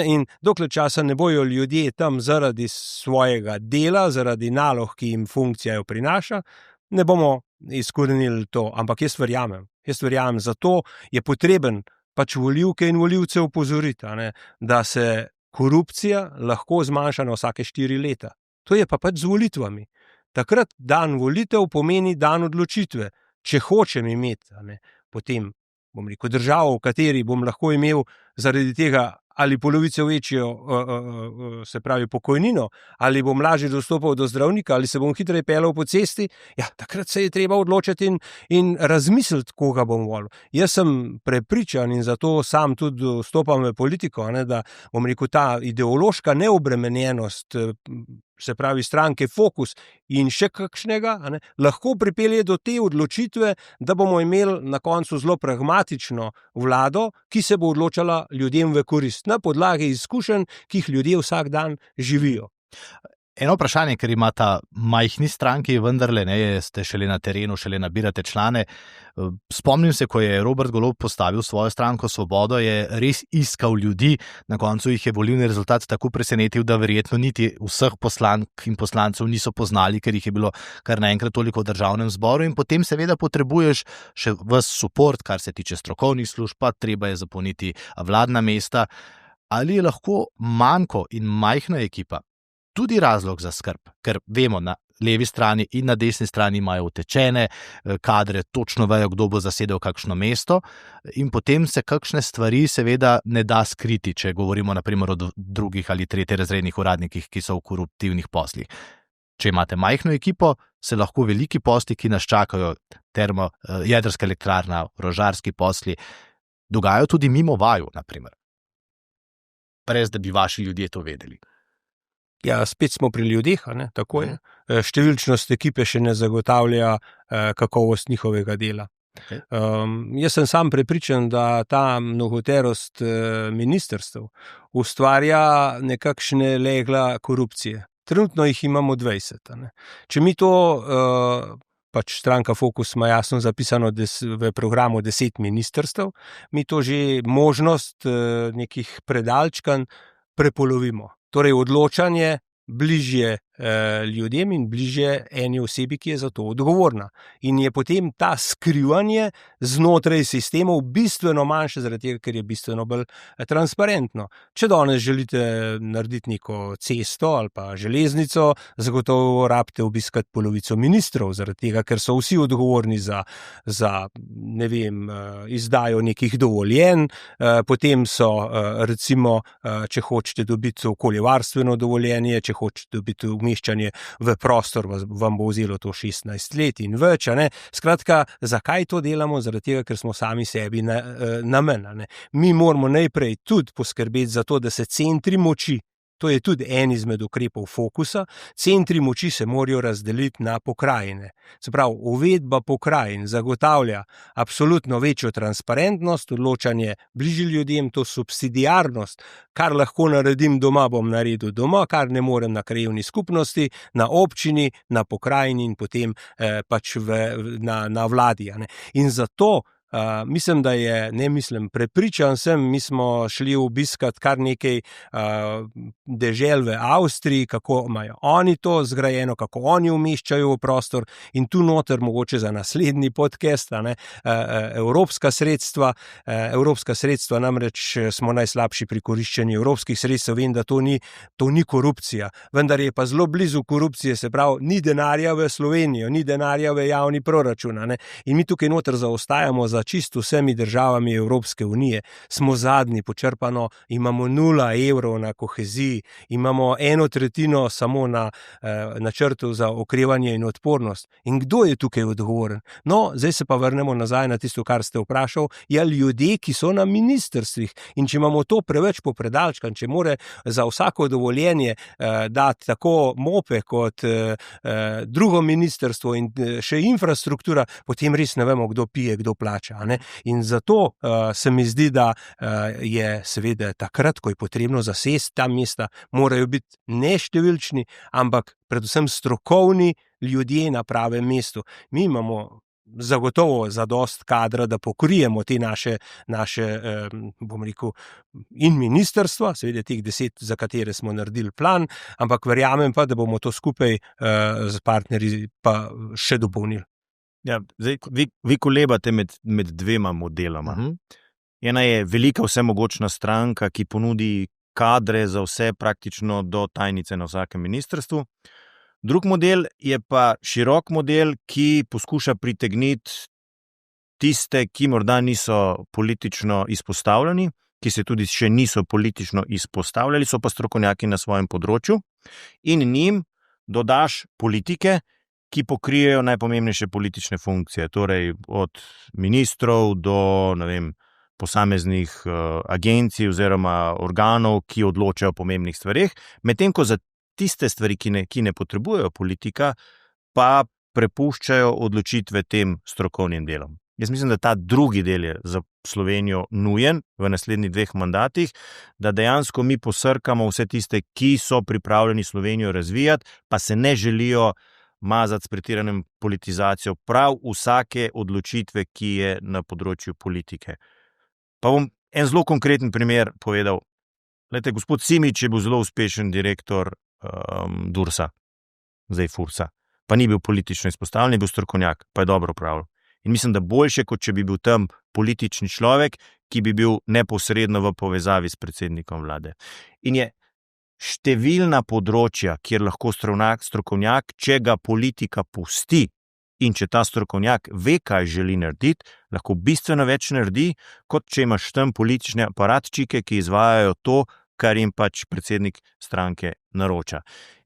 In dokler časa ne bojo ljudje tam zaradi svojega dela, zaradi nalog, ki jim funkcija jo prinaša, ne bomo izkorenili to. Ampak jaz verjamem, zato je potreben pač volivke in volivce opozoriti, da se korupcija lahko zmanjša na vsake 4 leta. To je pa pač z volitvami. Takrat dan volitev pomeni dan odločitve. Če hočem imeti, potem bom rekel državo, v kateri bom lahko imel zaradi tega ali polovico večjo, se pravi pokojnino, ali bom lažje dostopal do zdravnika, ali se bom hitreje peljal po cesti, takrat se je treba odločiti in razmisliti, koga bom volil. Jaz sem prepričan in zato sam tudi vstopam v politiko, da bom rekel, ta ideološka neobremenjenost, se pravi stranke Fokus in še kakšnega, lahko pripelje do te odločitve, da bomo imeli na koncu zelo pragmatično vlado, ki se bo odločala ljudem v korist, na podlagi izkušenj, ki jih ljudje vsak dan živijo. Eno vprašanje, ker imata majhni stranki, vendarle ste šele na terenu, šele nabirate člane. Spomnim se, ko je Robert Golob postavil svojo stranko Svobodo, je res iskal ljudi, na koncu jih je volilni rezultat tako presenetil, da verjetno niti vseh poslank in poslancev niso poznali, ker jih je bilo kar naenkrat toliko v Državnem zboru in potem seveda potrebuješ še ves suport, kar se tiče strokovnih služb, pa treba je zapolniti vladna mesta. Ali je lahko manjko in majhna ekipa tudi razlog za skrb, ker vemo, na levi strani in na desni strani imajo utečene kadre, točno vejo, kdo bo zasedel kakšno mesto in potem se kakšne stvari seveda ne da skriti, če govorimo naprimer o drugih ali tretjerazrednih uradnikih, ki so v koruptivnih poslih. Če imate majhno ekipo, se lahko veliki posli, ki nas čakajo, jedrska elektrarna, orožarski posli, dogajajo tudi mimo vaju, naprimer. Brez da bi vaši ljudje to vedeli. Ja, spet smo pri ljudeh, tako je. Številčnost ekipe še ne zagotavlja kakovost njihovega dela. Okay. Jaz sem sam prepričan, da ta mnogoterost ministrstev ustvarja nekakšne legla korupcije. Trenutno jih imamo 20. Če mi to, pač stranka Fokus ima jasno zapisano v programu 10 ministrstev, mi to že možnost nekih predalčkanj prepolovimo. Torej odločanje bližje ljudem in bliže eni osebi, ki je za to odgovorna. In je potem ta skrivanje znotraj sistemov bistveno manjše, zaradi tega, ker je bistveno bolj transparentno. Če danes želite narediti neko cesto ali pa železnico, zagotovo rabite obiskati polovico ministrov, zaradi tega, ker so vsi odgovorni za ne vem, izdajo nekih dovoljenj, potem so recimo, če hočete dobiti okoljevarstveno dovoljenje, če hočete dobiti umeščanje v prostor, vam bo vzelo to 16 let in več. Skratka, zakaj to delamo? Zaradi tega, ker smo sami sebi namen. Mi moramo najprej tudi poskrbeti za to, da se centri moči, to je tudi en izmed ukrepov fokusa, centri moči se morajo razdeliti na pokrajine. Se pravi, uvedba pokrajin zagotavlja absolutno večjo transparentnost, odločanje bližje ljudem, to subsidiarnost, kar lahko naredim doma, bom naredil doma, kar ne morem na krajevni skupnosti, na občini, na pokrajini in potem pač na vladi. In zato prepričan sem, mi smo šli obiskati kar nekaj dežel v Avstriji, kako imajo oni to zgrajeno, kako oni umeščajo v prostor in tu noter mogoče za naslednji podcast, evropska sredstva, namreč smo najslabši pri koriščenju evropskih sredstev, vem, da to ni korupcija, vendar je pa zelo blizu korupcije, se pravi, ni denarja v Slovenijo, ni denarja v javni proračun, in mi tukaj noter zaostajamo za čisto vsemi državami Evropske unije. Smo zadnji, počrpano imamo 0 evrov na koheziji, imamo 1/3 samo na načrtu za okrevanje in odpornost. In kdo je tukaj odgovoren? No, zdaj se pa vrnemo nazaj na tisto, kar ste vprašal, ljudje, ki so na ministrstvih. In če imamo to preveč popredalčkan, če more za vsako dovoljenje dati tako MOPE kot drugo ministrstvo in še infrastruktura, potem res ne vemo, kdo pije, kdo plača. In zato se mi zdi, da je seveda takrat, ko je potrebno zasesti ta mesta, morajo biti neštevilčni, ampak predvsem strokovni ljudje na pravem mestu. Mi imamo zagotovo zadost kadra, da pokrijemo te naše bom rekel, in ministrstva, seveda teh 10, za katere smo naredili plan, ampak verjamem pa, da bomo to skupaj z partnerji pa še dopolnili. Ja, zdaj, vi kolebate med dvema modeloma. Ena je velika vsemogočna stranka, ki ponudi kadre za vse praktično do tajnice na vsakem ministrstvu. Drug model je pa širok model, ki poskuša pritegniti tiste, ki morda niso politično izpostavljeni, ki se tudi še niso politično izpostavljali, so pa strokovnjaki na svojem področju, in njim dodaš politike, ki pokrijejo najpomembnejše politične funkcije, torej od ministrov do, ne vem, posameznih agencij oziroma organov, ki odločajo o pomembnih stvareh, medtem ko za tiste stvari, ki ne potrebujejo politika, pa prepuščajo odločitve tem strokovnim delom. Jaz mislim, da ta drugi del je za Slovenijo nujen v naslednjih 2 mandatih, da dejansko mi posrkamo vse tiste, ki so pripravljeni Slovenijo razvijati, pa se ne želijo mazati s pretiranem politizacijo prav vsake odločitve, ki je na področju politike. Pa bom en zelo konkreten primer povedal. Glejte, gospod Simič je bil zelo uspešen direktor Dursa, zdaj Fursa, pa ni bil politično izpostavljen, je bil strokovnjak, pa je dobro upravljal. In mislim, da boljše, kot če bi bil tam politični človek, ki bi bil neposredno v povezavi s predsednikom vlade. In je številna področja, kjer lahko strokovnjak, če ga politika pusti in če ta strokovnjak ve, kaj želi narediti, lahko bistveno več naredi, kot če imaš tam politične aparatčike, ki izvajajo to, kar jim pač predsednik stranke naroča.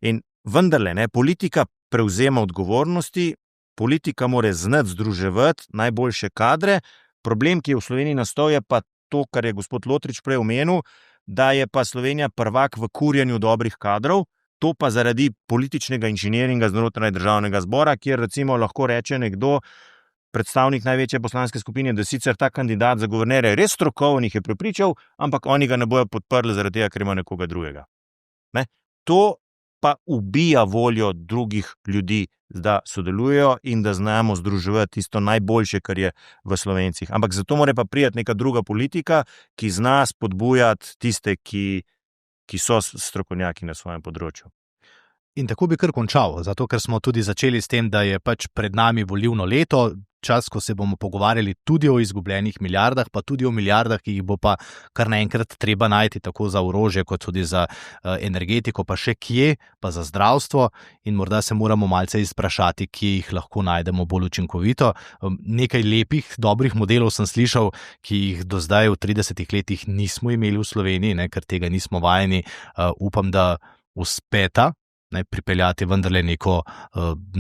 In vendarle, politika prevzema odgovornosti, politika mora znati združevati najboljše kadre. Problem, ki je v Sloveniji nastal, je pa to, kar je gospod Lotrič prej omenil, da je pa Slovenija prvak v kurjenju dobrih kadrov, to pa zaradi političnega inženiringa znotraj državnega zbora, kjer recimo lahko reče nekdo, predstavnik največje poslanske skupine, da sicer ta kandidat za guvernerja res strokoven, jih je prepričal, ampak oni ga ne bojo podprli zaradi tega, ker ima nekoga drugega. To pa ubija voljo drugih ljudi, da sodelujejo in da znamo združevati tisto najboljše, kar je v Slovencih. Ampak zato mora pa priti neka druga politika, ki zna spodbujati tiste, ki so strokovnjaki na svojem področju. In tako bi kar končal, zato ker smo tudi začeli s tem, da je pač pred nami volilno leto, čas, ko se bomo pogovarjali tudi o izgubljenih milijardah, pa tudi o milijardah, ki jih bo pa kar naenkrat treba najti, tako za orožje, kot tudi za energetiko, pa še kje, pa za zdravstvo. In morda se moramo malce izprašati, kje jih lahko najdemo bolj učinkovito. Nekaj lepih, dobrih modelov sem slišal, ki jih do zdaj v 30 letih nismo imeli v Sloveniji, ne, ker tega nismo vajeni. Upam, da uspeta pripeljati vendarle neko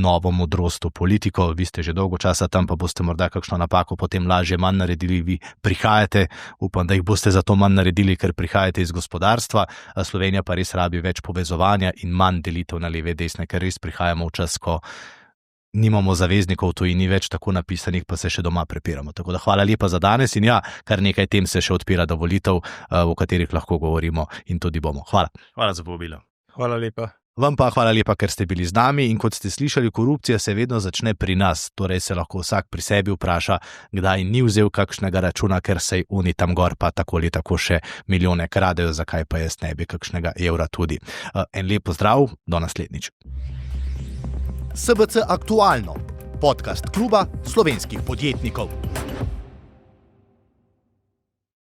novo modrost v politiko. Vi ste že dolgo časa tam, pa boste morda kakšno napako potem lažje manj naredili. Vi prihajate, upam, da jih boste zato manj naredili, ker prihajate iz gospodarstva. Slovenija pa res rabi več povezovanja in manj delitev na leve, desne, ker res prihajamo v čas, ko nimamo zaveznikov, to in ni več tako napisanih, pa se še doma prepiramo. Tako da hvala lepa za danes in ja, kar nekaj tem se še odpira do volitev, o katerih lahko govorimo in tudi bomo. Hvala. Hvala za povabilo. Hvala lepa. Vam pa hvala lepa, ker ste bili z nami in kot ste slišali, korupcija se vedno začne pri nas, torej se lahko vsak pri sebi vpraša, kdaj ni vzel kakšnega računa, ker sej oni tam gor pa tako ali tako še milijone kradejo, zakaj pa jaz ne bi kakšnega evra tudi. En lep pozdrav, do naslednjič. SBC Aktualno, podcast kluba slovenskih podjetnikov.